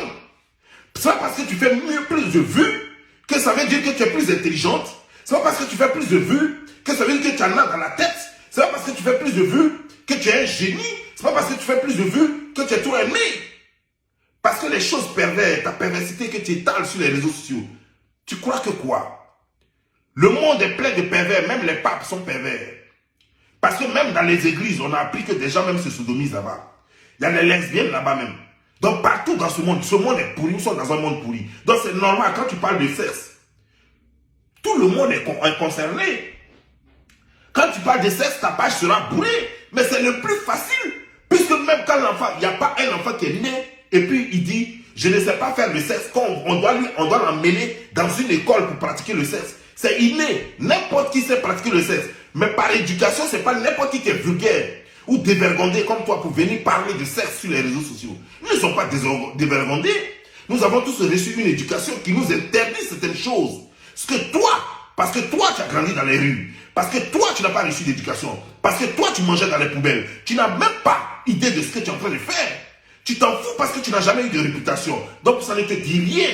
C'est pas parce que tu fais plus de vues que ça veut dire que tu es plus intelligente. C'est pas parce que tu fais plus de vues que ça veut dire que tu en as dans la tête. C'est pas parce que tu fais plus de vues que tu es un génie. C'est pas parce que tu fais plus de vues que tu es tout aimé. Parce que les choses perverses, ta perversité que tu étales sur les réseaux sociaux, tu crois que quoi? Le monde est plein de pervers, même les papes sont pervers. Parce que même dans les églises, on a appris que des gens même se sodomisent là-bas. Il y a les lesbiennes là-bas même. Donc partout dans ce monde est pourri, nous sommes dans un monde pourri. Donc c'est normal quand tu parles de sexe. Tout le monde est concerné. Quand tu parles de sexe, ta page sera bourrée. Mais c'est le plus facile. Puisque même quand l'enfant, il n'y a pas un enfant qui est né, et puis il dit, je ne sais pas faire le sexe, on doit l'emmener dans une école pour pratiquer le sexe. C'est inné. N'importe qui sait pratiquer le sexe. Mais par éducation, c'est pas n'importe qui est vulgaire ou dévergondé comme toi pour venir parler de sexe sur les réseaux sociaux. Nous ne sommes pas dévergondés. Nous avons tous reçu une éducation qui nous interdit certaines choses. Ce que toi, parce que toi tu as grandi dans les rues, parce que toi tu n'as pas reçu d'éducation, parce que toi tu mangeais dans les poubelles, tu n'as même pas idée de ce que tu es en train de faire. Tu t'en fous parce que tu n'as jamais eu de réputation. Donc ça ne te dit rien.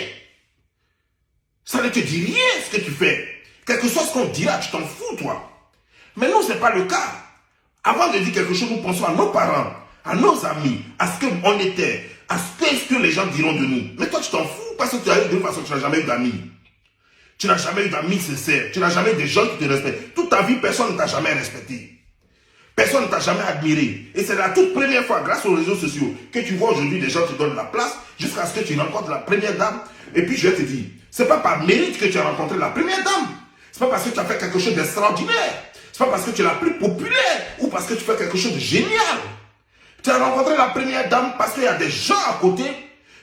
Ça ne te dit rien ce que tu fais. Quelque chose qu'on dira, tu t'en fous toi. Mais non, ce n'est pas le cas. Avant de dire quelque chose, nous pensons à nos parents, à nos amis, à ce qu'on était, à ce que les gens diront de nous. Mais toi, tu t'en fous parce que tu as eu de toute façon, tu n'as jamais eu d'amis. Tu n'as jamais eu d'amis sincères. Tu n'as jamais eu de gens qui te respectent. Toute ta vie, personne ne t'a jamais respecté. Personne ne t'a jamais admiré. Et c'est la toute première fois, grâce aux réseaux sociaux, que tu vois aujourd'hui des gens qui te donnent la place jusqu'à ce que tu rencontres la première dame. Et puis je vais te dire, c'est pas par mérite que tu as rencontré la première dame. C'est pas parce que tu as fait quelque chose d'extraordinaire. C'est pas parce que tu es la plus populaire ou parce que tu fais quelque chose de génial. Tu as rencontré la première dame parce qu'il y a des gens à côté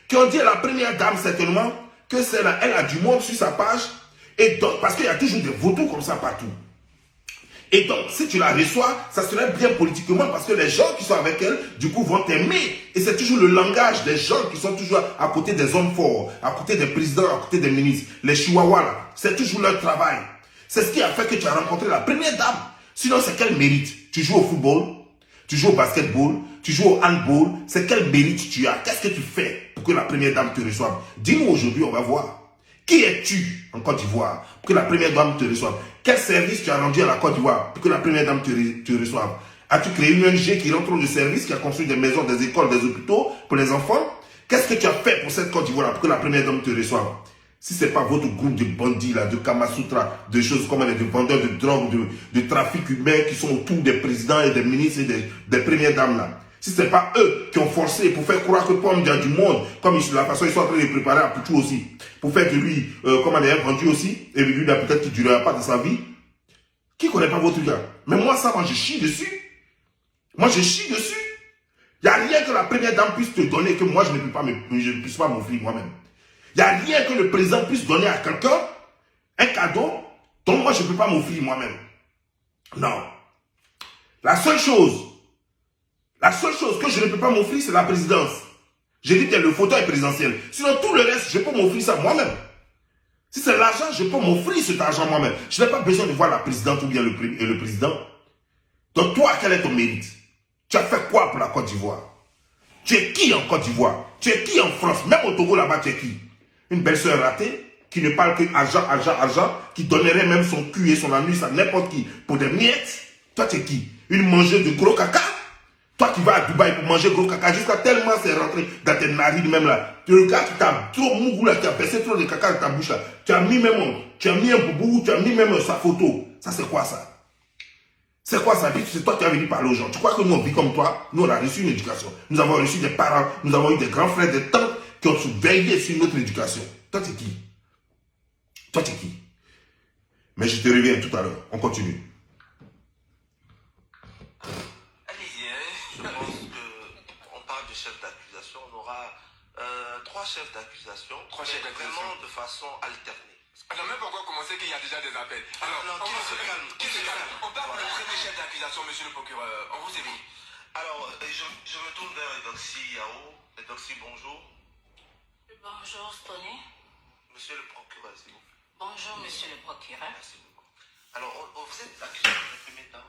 qui ont dit à la première dame certainement que elle a du monde sur sa page. Et donc, parce qu'il y a toujours des vautours comme ça partout. Et donc, si tu la reçois, ça serait bien politiquement parce que les gens qui sont avec elle, du coup, vont t'aimer. Et c'est toujours le langage des gens qui sont toujours à côté des hommes forts, à côté des présidents, à côté des ministres. Les chihuahuas, là, c'est toujours leur travail. C'est ce qui a fait que tu as rencontré la première dame. Sinon, c'est quel mérite? Tu joues au football, tu joues au basketball, tu joues au handball. C'est quel mérite tu as? Qu'est-ce que tu fais pour que la première dame te reçoive? Dis-nous aujourd'hui, on va voir. Qui es-tu en Côte d'Ivoire pour que la première dame te reçoive? Quel service tu as rendu à la Côte d'Ivoire pour que la première dame te reçoive? As-tu créé une ONG qui rentre de service, qui a construit des maisons, des écoles, des hôpitaux pour les enfants? Qu'est-ce que tu as fait pour cette Côte d'Ivoire pour que la première dame te reçoive? Si ce n'est pas votre groupe de bandits, là, de Kamasutra, de choses comme de vendeurs de drogue, de trafic humain qui sont autour des présidents et des ministres et des premières dames là. Si ce n'est pas eux qui ont forcé pour faire croire que Pomme il y a du monde, comme la façon ils sont en train de préparer à Poutou aussi, pour faire de lui, comme on a vendu aussi, et lui peut-être qu'il ne durera pas de sa vie. Qui ne connaît pas votre gars? Mais moi, ça, moi, je chie dessus. Moi, je chie dessus. Il n'y a rien que la première dame puisse te donner que moi, je ne puisse pas m'offrir moi-même. Il n'y a rien que le président puisse donner à quelqu'un, un cadeau, dont moi, je ne peux pas m'offrir moi-même. Non. La seule chose que je ne peux pas m'offrir, c'est la présidence. J'ai dit que le fauteuil présidentiel. Sinon, tout le reste, je peux m'offrir ça moi-même. Si c'est l'argent, je peux m'offrir cet argent moi-même. Je n'ai pas besoin de voir la présidente ou bien le président. Donc toi, quel est ton mérite? Tu as fait quoi pour la Côte d'Ivoire? Tu es qui en Côte d'Ivoire? Tu es qui en France? Même au Togo là-bas, tu es qui? Une belle sœur ratée qui ne parle que argent, argent, argent, qui donnerait même son cul et son anus à n'importe qui pour des miettes. Toi, tu es qui? Une mangeuse de gros caca? Toi qui vas à Dubaï pour manger gros caca jusqu'à tellement c'est rentré dans tes narines même là. Le gars qui t'a trop mougou là, qui a baissé trop de caca dans ta bouche là. Tu as mis un boubou, tu as mis même sa photo. Ça c'est quoi ça? C'est quoi ça? C'est toi qui as venu parler aux gens. Tu crois que nous on vit comme toi? Nous on a reçu une éducation. Nous avons reçu des parents, nous avons eu des grands frères, des tantes qui ont veillé sur notre éducation. Toi tu es qui? Toi tu es qui? Mais je te reviens tout à l'heure. On continue. Allez-y, je pense qu'on parle de chef d'accusation. On aura 3 chefs d'accusation. 3 chefs d'accusation. Vraiment de façon alternée. On n'a même pas encore commencé qu'il y a déjà des appels. Alors, non, qui se calme, qui se calme. On part pour le premier chef d'accusation, monsieur le procureur. On vous écoute. Alors, je me tourne vers Edoxy Yao. Edoxy, bonjour. Bonjour, Tony. Monsieur le procureur, s'il vous plaît. Bonjour, monsieur le procureur. Merci beaucoup. Alors, vous êtes accusé dans le premier temps.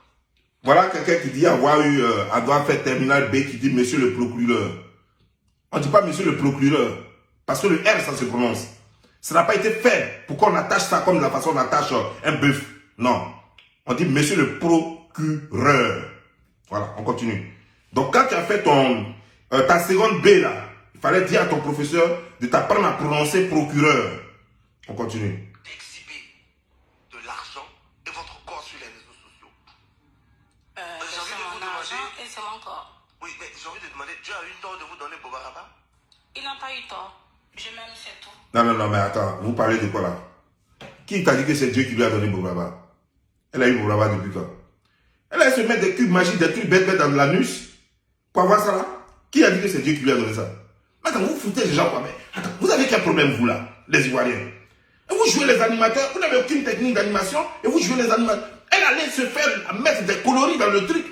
Voilà quelqu'un qui dit avoir fait terminal B, qui dit monsieur le procureur. On ne dit pas monsieur le procureur. Parce que le R, ça se prononce. Ça n'a pas été fait pour qu'on attache ça comme de la façon on attache un bœuf. Non. On dit monsieur le procureur. Voilà, on continue. Donc quand tu as fait ta seconde B là, il fallait dire à ton professeur de t'apprendre à prononcer procureur. On continue. D'exhiber de l'argent et votre corps sur les réseaux sociaux. C'est mon argent et c'est mon corps. Oui, mais j'ai envie de demander, Dieu a eu tort de vous donner Bobaraba? Il n'a pas eu tort. Je m'aime, c'est tout. Non, mais attends, vous parlez de quoi là? Qui t'a dit que c'est Dieu qui lui a donné Bobraba? Elle a eu Bobraba depuis quand? Elle a se mettre des cubes magiques, des trucs bêtes dans l'anus pour avoir ça là? Qui a dit que c'est Dieu qui lui a donné ça? Attends, vous foutez les gens quoi? Mais attends, vous avez quel problème vous là, les Ivoiriens? Et vous jouez les animateurs, vous n'avez aucune technique d'animation et vous jouez les animateurs. Elle allait se faire mettre des coloris dans le truc.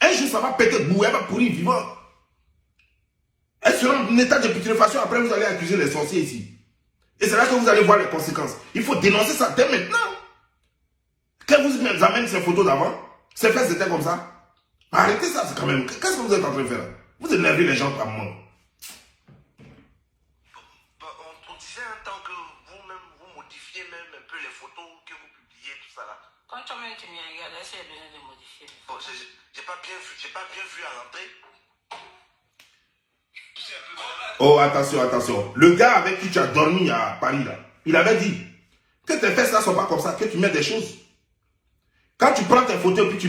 Un jour ça va péter bout, elle va pourrir vivant. Elle sera en état de putréfaction, après vous allez accuser les sorciers ici. Et c'est là que vous allez voir les conséquences. Il faut dénoncer ça dès maintenant. Quand vous amènez ces photos d'avant, ces fesses étaient comme ça. Arrêtez ça, c'est quand même... Qu'est-ce que vous êtes en train de faire? Vous énervez les gens par moment. On disait un temps que vous-même, vous modifiez même un peu les photos que vous publiez, tout ça là. Quand toi-même tu m'y regardes, est-ce que j'ai besoin de modifier? Bon, j'ai pas bien vu à l'entrée. Oh, attention, attention. Le gars avec qui tu as dormi à Paris, là, il avait dit que tes fesses là ne sont pas comme ça, que tu mets des choses. Quand tu prends tes photos puis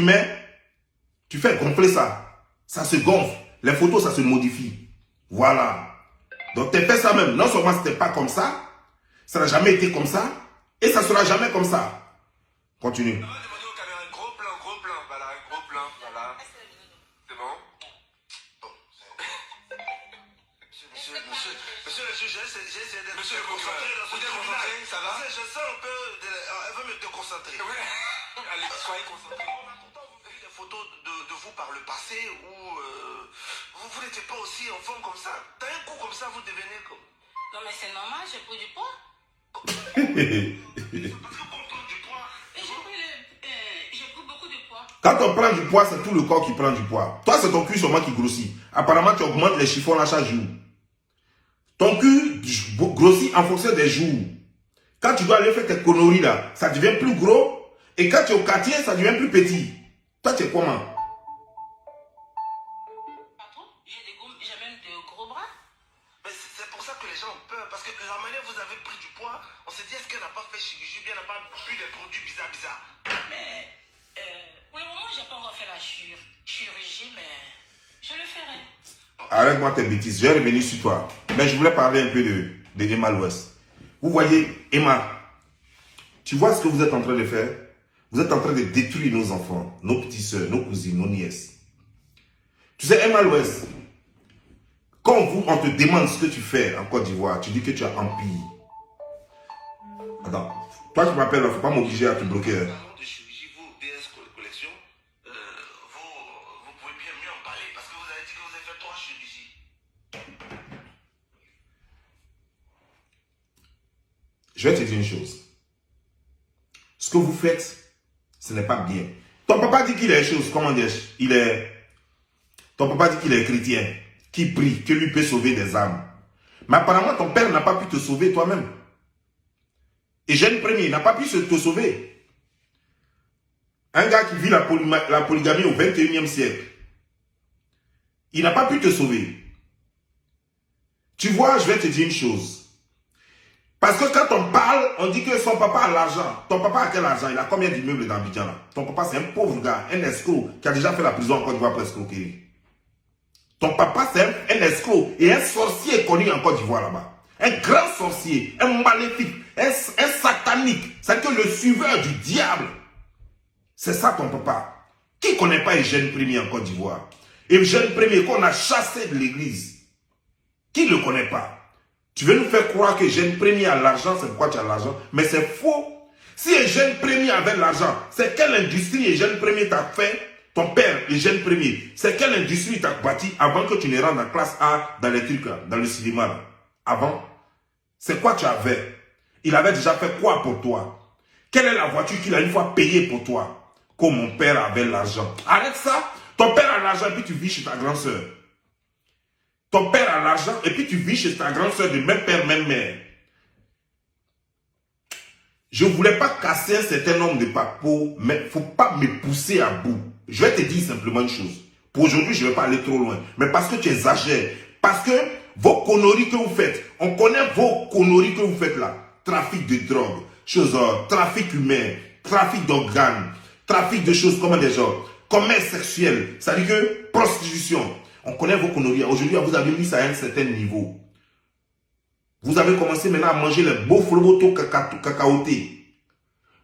tu fais gonfler ça. Ça se gonfle. Les photos, ça se modifie. Voilà. Donc tes fesses là même, non seulement c'était pas comme ça n'a jamais été comme ça, et ça sera jamais comme ça. Continue. On va demander aux caméras, gros plan, voilà, gros plan, voilà. C'est bon? Monsieur le juge, j'ai essayé de me Monsieur le concentrer procureur, dans ce vous êtes tribunal. concentré, ça va? Je sens un peu... Elle veut me déconcentrer. Ouais. Allez, soyez concentrés. On a pourtant vu des photos de vous par le passé où vous n'étiez pas aussi en forme comme ça. D'un coup comme ça, vous devenez comme... Non, mais c'est normal, j'ai pris du poids. Parce que quand on prend du poids... Et j'ai pris beaucoup de poids. Quand on prend du poids, c'est tout le corps qui prend du poids. Toi, c'est ton cul seulement qui grossit. Apparemment, tu augmentes les chiffons là chaque jour. Ton cul grossit en fonction des jours. Quand tu dois aller faire tes conneries là, ça devient plus gros. Et quand tu es au quartier, ça devient plus petit. Toi, tu es comment? Pas trop. J'ai même de gros bras. Mais c'est pour ça que les gens ont peur. Parce que la manière dont vous avez pris du poids, on s'est dit est-ce qu'elle n'a pas fait chirurgie, bien n'a pas pris des produits bizarres. Mais pour le moment, j'ai pas encore fait la chirurgie, mais je le ferai. Arrête-moi tes bêtises. Je vais revenir sur toi. Mais je voulais parler un peu de Emma l'Ouest. Vous voyez, Emma, tu vois ce que vous êtes en train de faire? Vous êtes en train de détruire nos enfants, nos petites soeurs, nos cousines, nos nièces. Tu sais, Emma l'Ouest, quand on te demande ce que tu fais en Côte d'Ivoire, tu dis que tu as empire. Attends, toi tu m'appelles, il ne faut pas m'obliger à te bloquer. Parlons de chirurgie, vous, DS Collection, vous pouvez bien mieux en parler parce que vous avez dit que vous avez fait 3 chirurgies. Je vais te dire une chose. Ce que vous faites, ce n'est pas bien. Ton papa dit qu'il est chose, comment dire, ton papa dit qu'il est chrétien, qui prie, que lui peut sauver des âmes. Mais apparemment, ton père n'a pas pu te sauver toi-même. Et Jeune Premier n'a pas pu te sauver. Un gars qui vit la polygamie au 21e siècle, il n'a pas pu te sauver. Tu vois, je vais te dire une chose. Parce que quand on parle, on dit que son papa a l'argent. Ton papa a quel argent? Il a combien d'immeubles dans Abidjan là? Ton papa, c'est un pauvre gars, un escroc, qui a déjà fait la prison en Côte d'Ivoire pour escroquerie. Ton papa, c'est un escroc et un sorcier connu en Côte d'Ivoire là-bas. Un grand sorcier, un maléfique, un satanique. C'est-à-dire que le suiveur du diable. C'est ça ton papa. Qui ne connaît pas Jeune Premier en Côte d'Ivoire? Et Jeune Premier qu'on a chassé de l'église. Qui ne le connaît pas? Tu veux nous faire croire que Jeune Premier a l'argent, c'est pourquoi tu as l'argent. Mais c'est faux. Si un Jeune Premier avait l'argent, c'est quelle industrie Jeune Premier t'a fait? Ton père, le Jeune Premier, c'est quelle industrie t'a bâti avant que tu ne rentres en classe A dans les trucs là, dans le cinéma là? Avant, c'est quoi tu avais? Il avait déjà fait quoi pour toi? Quelle est la voiture qu'il a une fois payée pour toi? Comme mon père avait l'argent. Arrête ça. Ton père a l'argent et puis tu vis chez ta grande soeur. Ton père a l'argent et puis tu vis chez ta grande soeur de même père, même mère. Je ne voulais pas casser un certain nombre de papos, mais il ne faut pas me pousser à bout. Je vais te dire simplement une chose. Pour aujourd'hui, je ne vais pas aller trop loin. Mais parce que tu exagères. Parce que vos conneries que vous faites, on connaît vos conneries que vous faites là. Trafic de drogue, trafic humain, trafic d'organes, trafic de choses comme des gens, commerce sexuel, ça dit que prostitution. On connaît vos conneries. Aujourd'hui, vous avez mis ça à un certain niveau. Vous avez commencé maintenant à manger les beaux flobotos cacaotés.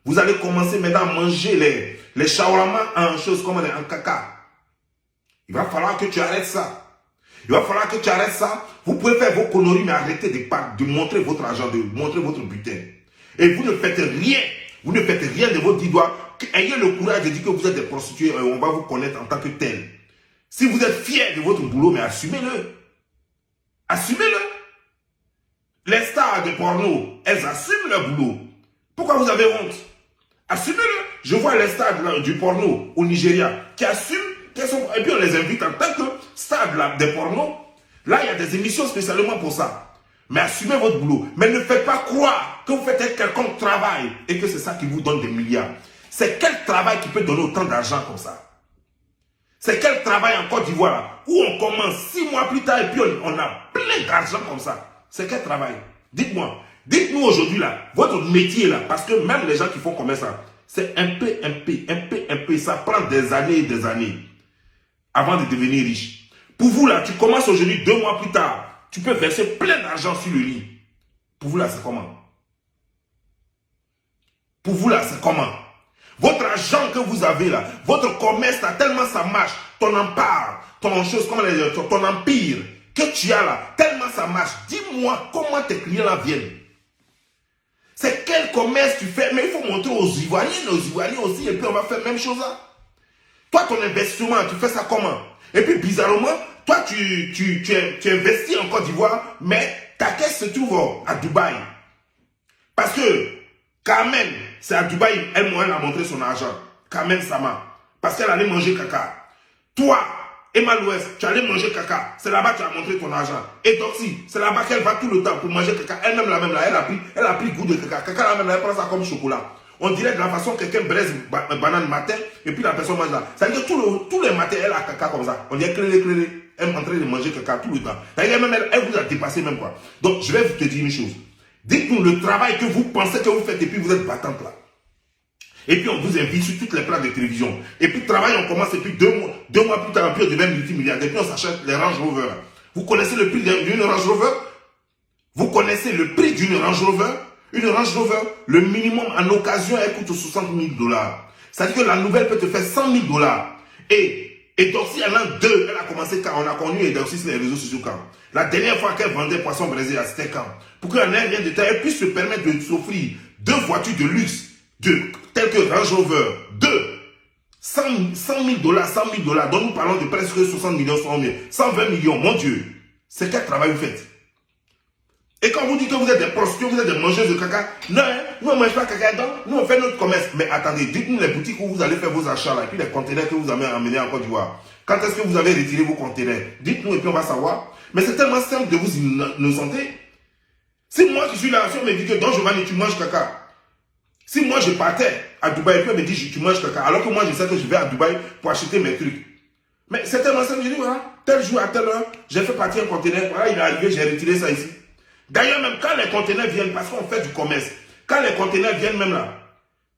Vous allez commencer maintenant à manger les shawarma en choses comme en caca. Il va falloir que tu arrêtes ça. Il va falloir que tu arrêtes ça. Vous pouvez faire vos conneries, mais arrêtez de montrer votre argent, de montrer votre butin. Et vous ne faites rien. Vous ne faites rien de vos 10 doigts. Ayez le courage de dire que vous êtes des prostituées et on va vous connaître en tant que tel. Si vous êtes fiers de votre boulot, mais assumez-le. Assumez-le. Les stars de porno, elles assument leur boulot. Pourquoi vous avez honte? Assumez-le. Je vois les stars du porno au Nigeria qui assument qu'elles sont... Et puis on les invite en tant que stars de porno. Là, il y a des émissions spécialement pour ça. Mais assumez votre boulot. Mais ne faites pas croire que vous faites un quelconque travail et que c'est ça qui vous donne des milliards. C'est quel travail qui peut donner autant d'argent comme ça? C'est quel travail en Côte d'Ivoire où on commence 6 mois plus tard et puis on a plein d'argent comme ça? C'est quel travail? Dites-moi. Dites-nous aujourd'hui là, votre métier là, parce que même les gens qui font comme ça, c'est un peu, ça prend des années et des années avant de devenir riche. Pour vous là, tu commences aujourd'hui, 2 mois plus tard, tu peux verser plein d'argent sur le lit. Pour vous là, c'est comment? Pour vous là, c'est comment? Votre argent que vous avez là, votre commerce là, tellement ça marche, ton empire, ton empire que tu as là, tellement ça marche. Dis-moi comment tes clients là viennent. C'est quel commerce tu fais? Mais il faut montrer aux Ivoiriens aussi, et puis on va faire la même chose là. Toi, ton investissement, tu fais ça comment? Et puis bizarrement, toi, tu investis en Côte d'Ivoire, mais ta caisse se trouve à Dubaï. Parce que Carmen, c'est à Dubaï, elle a montré son argent. Carmen Sama. Parce qu'elle allait manger caca. Toi, Emma Louest, tu allais manger caca. C'est là-bas que tu as montré ton argent. Et Doxy, c'est là-bas qu'elle va tout le temps pour manger caca. Elle-même, elle a pris goût de caca. Caca, là-même, elle prend ça comme chocolat. On dirait de la façon que quelqu'un braise banane matin et puis la personne mange là. Ça veut dire que tous les matins, elle a caca comme ça. On dirait clé. Elle est en train de manger caca tout le temps. Ça veut dire même elle vous a dépassé même quoi. Donc, je vais vous te dire une chose. Dites-nous le travail que vous pensez que vous faites et puis vous êtes battante là. Et puis on vous invite sur toutes les places de télévision. Et puis le travail, on commence et puis 2 mois plus tard, puis on devient multimilliardaire. Et puis on s'achète les Range Rover. Vous connaissez le prix d'une Range Rover? Vous connaissez le prix d'une Range Rover? Une Range Rover, le minimum en occasion, elle coûte 60 000 $. C'est-à-dire que la nouvelle peut te faire 100 000 $. Et Doxy, elle en a 2. Elle a commencé quand on a connu Doxy sur les réseaux sociaux quand. La dernière fois qu'elle vendait poisson braisé, c'était quand. Pour qu'elle n'ait rien de tel, elle puisse se permettre de s'offrir 2 voitures de luxe, telles que Range Rover, 100 000 $, 100 000 $, dont nous parlons de presque 60 millions, 120 millions, mon Dieu. C'est quel travail vous faites? Et quand vous dites que vous êtes des prostituées, vous êtes des mangeuses de caca, non, hein, nous on ne mange pas caca, donc nous on fait notre commerce. Mais attendez, dites-nous les boutiques où vous allez faire vos achats là, et puis les conteneurs que vous avez amenés en Côte d'Ivoire. Quand est-ce que vous avez retiré vos conteneurs? Dites-nous et puis on va savoir. Mais c'est tellement simple de vous innocenter. Si moi qui suis là, si on me dit que Don Giovanni, tu manges caca. Si moi je partais à Dubaï et puis on me dit tu manges caca, alors que moi je sais que je vais à Dubaï pour acheter mes trucs. Mais c'est tellement simple, je dis voilà, tel jour à telle heure, j'ai fait partir un conteneur, voilà, il est arrivé, j'ai retiré ça ici. D'ailleurs, même quand les conteneurs viennent, parce qu'on fait du commerce, quand les conteneurs viennent même là,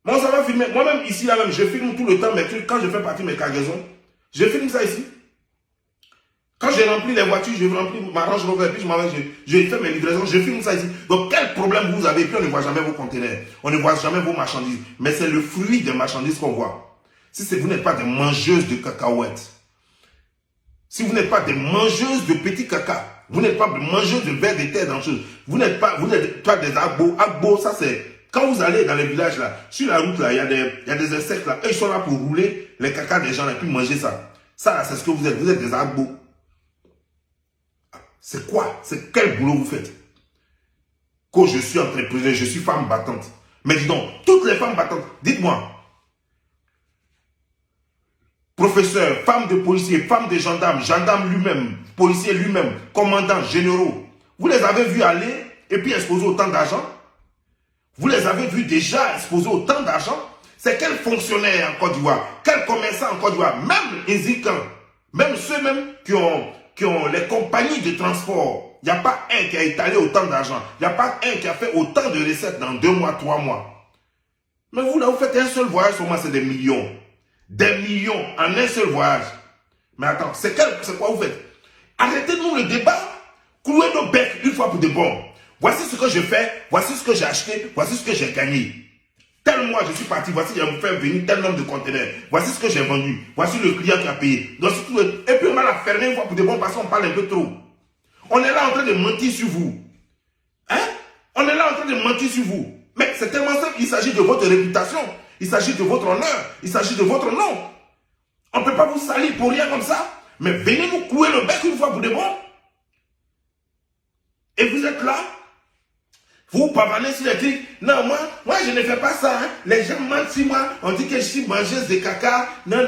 moi ça va filmer, moi-même ici là même, je filme tout le temps mes trucs, quand je fais partir mes cargaisons, je filme ça ici. Quand j'ai rempli les voitures, je remplis ma Range Rover, puis je fais mes livraisons, je filme ça ici. Donc quel problème vous avez? Puis on ne voit jamais vos conteneurs, on ne voit jamais vos marchandises. Mais c'est le fruit des marchandises qu'on voit. Si vous n'êtes pas des mangeuses de cacahuètes, si vous n'êtes pas des mangeuses de petits caca, vous n'êtes pas des mangeuses de vers de terre dangereuse, vous n'êtes pas des agbo. Agbo, ça c'est, quand vous allez dans les villages là, sur la route là, il y a des insectes là, eux ils sont là pour rouler les caca des gens là, et puis manger ça. Ça c'est ce que vous êtes des agbo. C'est quoi? C'est quel boulot vous faites? Que je suis entrepreneur, je suis femme battante. Mais dis donc, toutes les femmes battantes, dites-moi, professeur, femme de policier, femme de gendarme, gendarme lui-même, policier lui-même, commandant, généraux, vous les avez vus aller et puis exposer autant d'argent? Vous les avez vus déjà exposer autant d'argent? C'est quel fonctionnaire en Côte d'Ivoire, quel commerçant en Côte d'Ivoire, même les Zikans, même ceux-mêmes qui ont les compagnies de transport, il n'y a pas un qui a étalé autant d'argent, il n'y a pas un qui a fait autant de recettes dans 2 mois, 3 mois. Mais vous là, vous faites un seul voyage, seulement c'est des millions. Des millions en un seul voyage. Mais attends, c'est quoi vous faites? Arrêtez-nous le débat. Clouez nos becs une fois pour de bon. Voici ce que je fais, voici ce que j'ai acheté, voici ce que j'ai gagné. Tel mois je suis parti, voici j'ai fait venir tel nombre de conteneurs. Voici ce que j'ai vendu, voici le client qui a payé. Donc, et puis on va la fermer une fois pour de bon parce qu'on parle un peu trop. On est là en train de mentir sur vous. Hein? On est là en train de mentir sur vous. Mais c'est tellement simple, il s'agit de votre réputation. Il s'agit de votre honneur, il s'agit de votre nom. On ne peut pas vous salir pour rien comme ça. Mais venez nous clouer le bec une fois pour de bon. Et vous êtes là, vous pavanez sur les trucs. Non, moi je ne fais pas ça. Hein. Les gens mentent sur moi. On dit que je suis mangeuse de caca. Non.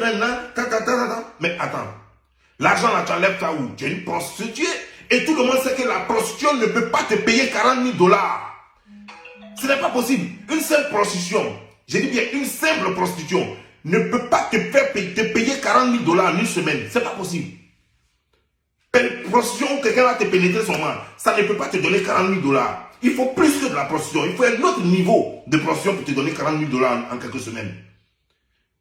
Mais attends, l'argent là, tu enlèves ça où? Tu es une prostituée. Et tout le monde sait que la prostitution ne peut pas te payer 40 000 $. Ce n'est pas possible. Une seule prostitution. J'ai dit bien, une simple prostitution ne peut pas te payer 40 000 $ en une semaine. C'est pas possible. Une prostitution où quelqu'un va te pénétrer son main, ça ne peut pas te donner 40 000 $. Il faut plus que de la prostitution. Il faut un autre niveau de prostitution pour te donner 40 000 $ en quelques semaines.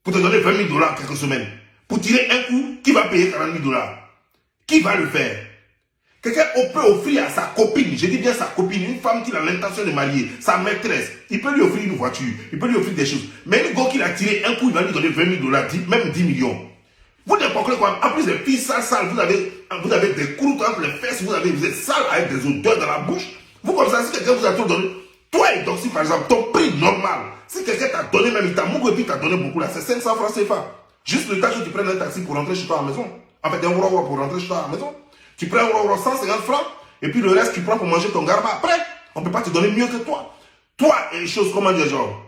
Pour te donner 20 000 $ en quelques semaines. Pour tirer un coup, qui va payer 40 000 $? Qui va le faire? Quelqu'un peut offrir à sa copine, je dis bien sa copine, une femme qui a l'intention de marier, sa maîtresse, il peut lui offrir une voiture, il peut lui offrir des choses. Mais une go qui a tiré un coup, il va lui donner 20 000 $, même 10 millions. Vous n'importe quoi. En plus, les filles sales, vous avez des croûtes entre les fesses, vous êtes sale avec des odeurs dans la bouche. Vous comme ça, si quelqu'un vous a tout donné, toi et Doxy par exemple, ton prix normal, si quelqu'un t'a donné même, il t'a mouru et puis t'a donné beaucoup là, c'est 500 francs CFA. Juste le temps que tu prennes un taxi pour rentrer chez toi à la maison. En fait, un euro pour rentrer chez toi à la maison. Tu prends 150 francs, et puis le reste, tu prends pour manger ton garba. Après, on ne peut pas te donner mieux que toi. Toi, et les choses, comment dire, genre,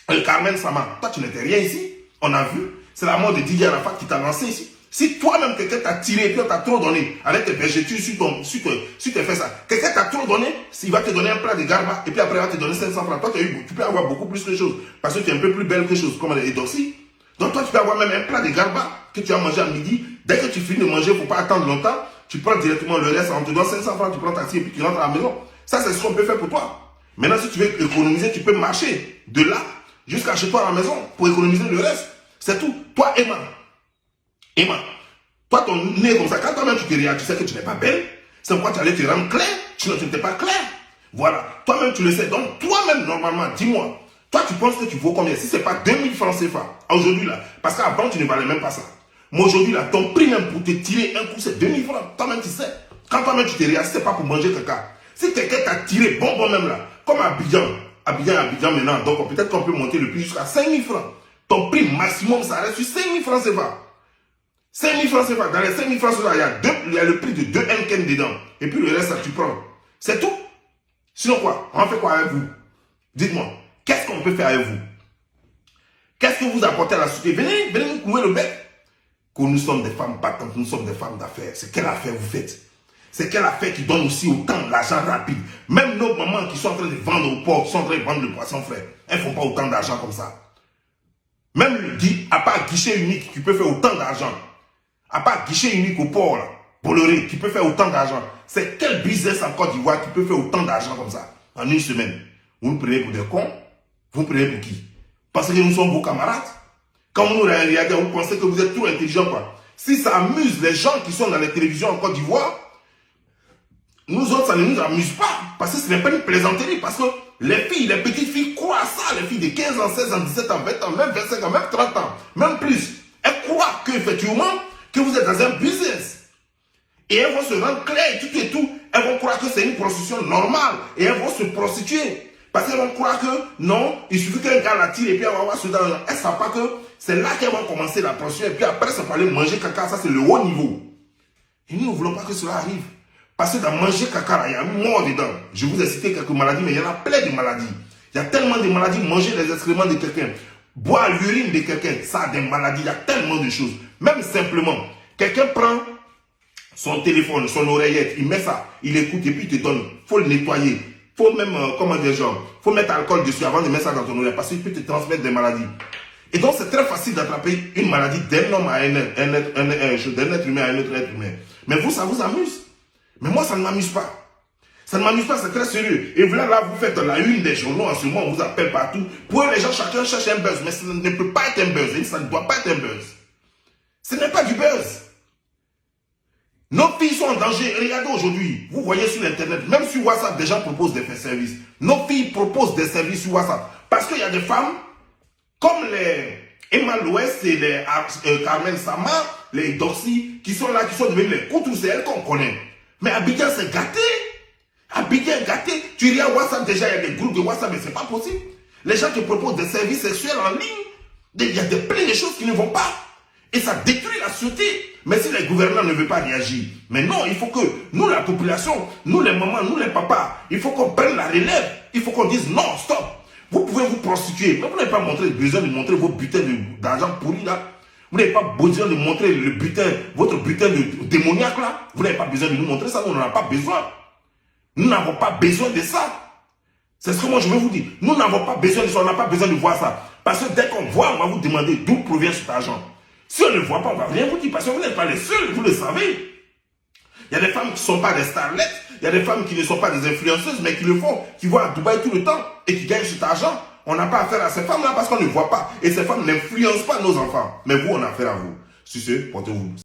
le Carmen Sama, toi, tu n'étais rien ici. On a vu. C'est la mort de Didier Arafat qui t'a lancé ici. Si toi-même, quelqu'un t'a tiré, et puis on t'a trop donné, avec tes vergetures sur tes fesses, quelqu'un t'a trop donné, il va te donner un plat de garba, et puis après, il va te donner 500 francs. Toi, tu peux avoir beaucoup plus de choses, parce que tu es un peu plus belle que chose, comme les Doxy. Donc, toi, tu peux avoir même un plat de garba que tu as mangé à midi. Dès que tu finis de manger, il ne faut pas attendre longtemps. Tu prends directement le reste, on te donne 500 francs, tu prends ta taxi et puis tu rentres à la maison. Ça, c'est ce qu'on peut faire pour toi. Maintenant, si tu veux économiser, tu peux marcher de là jusqu'à chez toi à la maison pour économiser le reste. C'est tout. Toi, Emma, toi, ton nez comme ça, quand toi-même tu te regardes, tu sais que tu n'es pas belle. C'est pourquoi tu allais te rendre clair. Tu n'étais pas clair. Voilà. Toi-même, tu le sais. Donc, toi-même, normalement, dis-moi, toi, tu penses que tu vaux combien? Si ce n'est pas 2000 francs CFA, aujourd'hui, là, parce qu'avant, tu ne valais même pas ça. Mais aujourd'hui, là, ton prix même pour te tirer un coup, c'est 2000 francs. Toi-même, tu sais. Quand toi-même, tu te regardes, c'est pas pour manger quelqu'un. Si quelqu'un t'a tiré bon même là, comme Abidjan maintenant, donc peut-être qu'on peut monter le prix jusqu'à 5000 francs. Ton prix maximum, ça reste sur 5000 francs CFA. 5000 francs CFA. Dans les 5000 francs CFA, il y a le prix de 2 Henken dedans. Et puis le reste, ça, tu prends. C'est tout. Sinon quoi? On fait quoi avec vous? Dites-moi, qu'est-ce qu'on peut faire avec vous? Qu'est-ce que vous apportez à la société? Venez nous couver le bec. Que nous sommes des femmes battantes, nous sommes des femmes d'affaires. C'est quelle affaire vous faites? C'est quelle affaire qui donne aussi autant d'argent rapide? Même nos mamans qui sont en train de vendre au port, qui sont en train de vendre le poisson frais, elles ne font pas autant d'argent comme ça. Même à part guichet unique, qui peut faire autant d'argent. À part guichet unique au port, là, Bolloré, qui peut faire autant d'argent. C'est quel business en Côte d'Ivoire qui peut faire autant d'argent comme ça en une semaine? Vous nous prenez pour des cons? Vous nous prenez pour qui? Parce que nous sommes vos camarades? Quand vous nous regardez, vous pensez que vous êtes trop intelligents, quoi. Si ça amuse les gens qui sont dans les télévisions en Côte d'Ivoire, nous autres, ça ne nous amuse pas. Parce que ce n'est pas une plaisanterie. Parce que les filles, les petites filles croient ça. Les filles de 15 ans, 16 ans, 17 ans, 20 ans, même 25 ans, même 30 ans, même plus. Elles croient qu'effectivement, que vous êtes dans un business. Et elles vont se rendre claires, tout et tout. Elles vont croire que c'est une prostitution normale. Et elles vont se prostituer. Parce qu'elles vont croire que non, il suffit qu'un gars la tire et puis elle va avoir ce dans. Elles ne savent pas que c'est là qu'elles vont commencer la prostitution. Et puis après, ça va aller manger caca. Ça, c'est le haut niveau. Et nous ne voulons pas que cela arrive. Parce que dans manger caca, il y a un mort dedans. Je vous ai cité quelques maladies, mais il y en a plein de maladies. Il y a tellement de maladies. Manger les excréments de quelqu'un, boire l'urine de quelqu'un, ça a des maladies. Il y a tellement de choses. Même simplement, quelqu'un prend son téléphone, son oreillette, il met ça, il écoute et puis il te donne. Il faut le nettoyer. Il faut même, comment dire, genre, il faut mettre alcool dessus avant de mettre ça dans ton oreille parce qu'il peut te transmettre des maladies. Et donc, c'est très facile d'attraper une maladie d'un homme à un être humain à un autre être humain. Mais vous, ça vous amuse. Mais moi, ça ne m'amuse pas. Ça ne m'amuse pas, c'est très sérieux. Et voilà, là, vous faites la une des journaux en ce moment, on vous appelle partout. Pour les gens, chacun cherche un buzz. Mais ça ne peut pas être un buzz. Et ça ne doit pas être un buzz. Ce n'est pas du buzz. Nos filles sont en danger. Regardez aujourd'hui, vous voyez sur Internet, même sur WhatsApp, des gens proposent des services. Nos filles proposent des services sur WhatsApp. Parce qu'il y a des femmes, comme les Emma Louest et les Carmen Sama, les Doxy, qui sont là, qui sont devenus les couteaux, c'est elles qu'on connaît. Mais Abidjan, c'est gâté. Abidjan est gâté. Tu regardes WhatsApp, déjà, il y a des groupes de WhatsApp, mais c'est pas possible. Les gens te proposent des services sexuels en ligne. Il y a plein de choses qui ne vont pas. Et ça détruit la société. Mais si les gouvernants ne veulent pas réagir, mais non, il faut que nous, la population, nous les mamans, nous les papas, il faut qu'on prenne la relève. Il faut qu'on dise non, stop. Vous pouvez vous prostituer, mais vous n'avez pas besoin de montrer vos butins d'argent pourri là. Vous n'avez pas besoin de montrer le butin, votre butin de démoniaque là. Vous n'avez pas besoin de nous montrer ça, nous n'en avons pas besoin. Nous n'avons pas besoin de ça. C'est ce que moi je veux vous dire. Nous n'avons pas besoin de ça, on n'a pas besoin de voir ça. Parce que dès qu'on voit, on va vous demander d'où provient cet argent. Si on ne voit pas, on ne va rien vous dire parce que vous n'êtes pas les seuls, vous le savez. Il y a des femmes qui ne sont pas des starlettes, il y a des femmes qui ne sont pas des influenceuses, mais qui le font, qui vont à Dubaï tout le temps et qui gagnent cet argent. On n'a pas affaire à ces femmes-là parce qu'on ne voit pas. Et ces femmes n'influencent pas nos enfants. Mais vous, on a affaire à vous. Sur ce, portez-vous.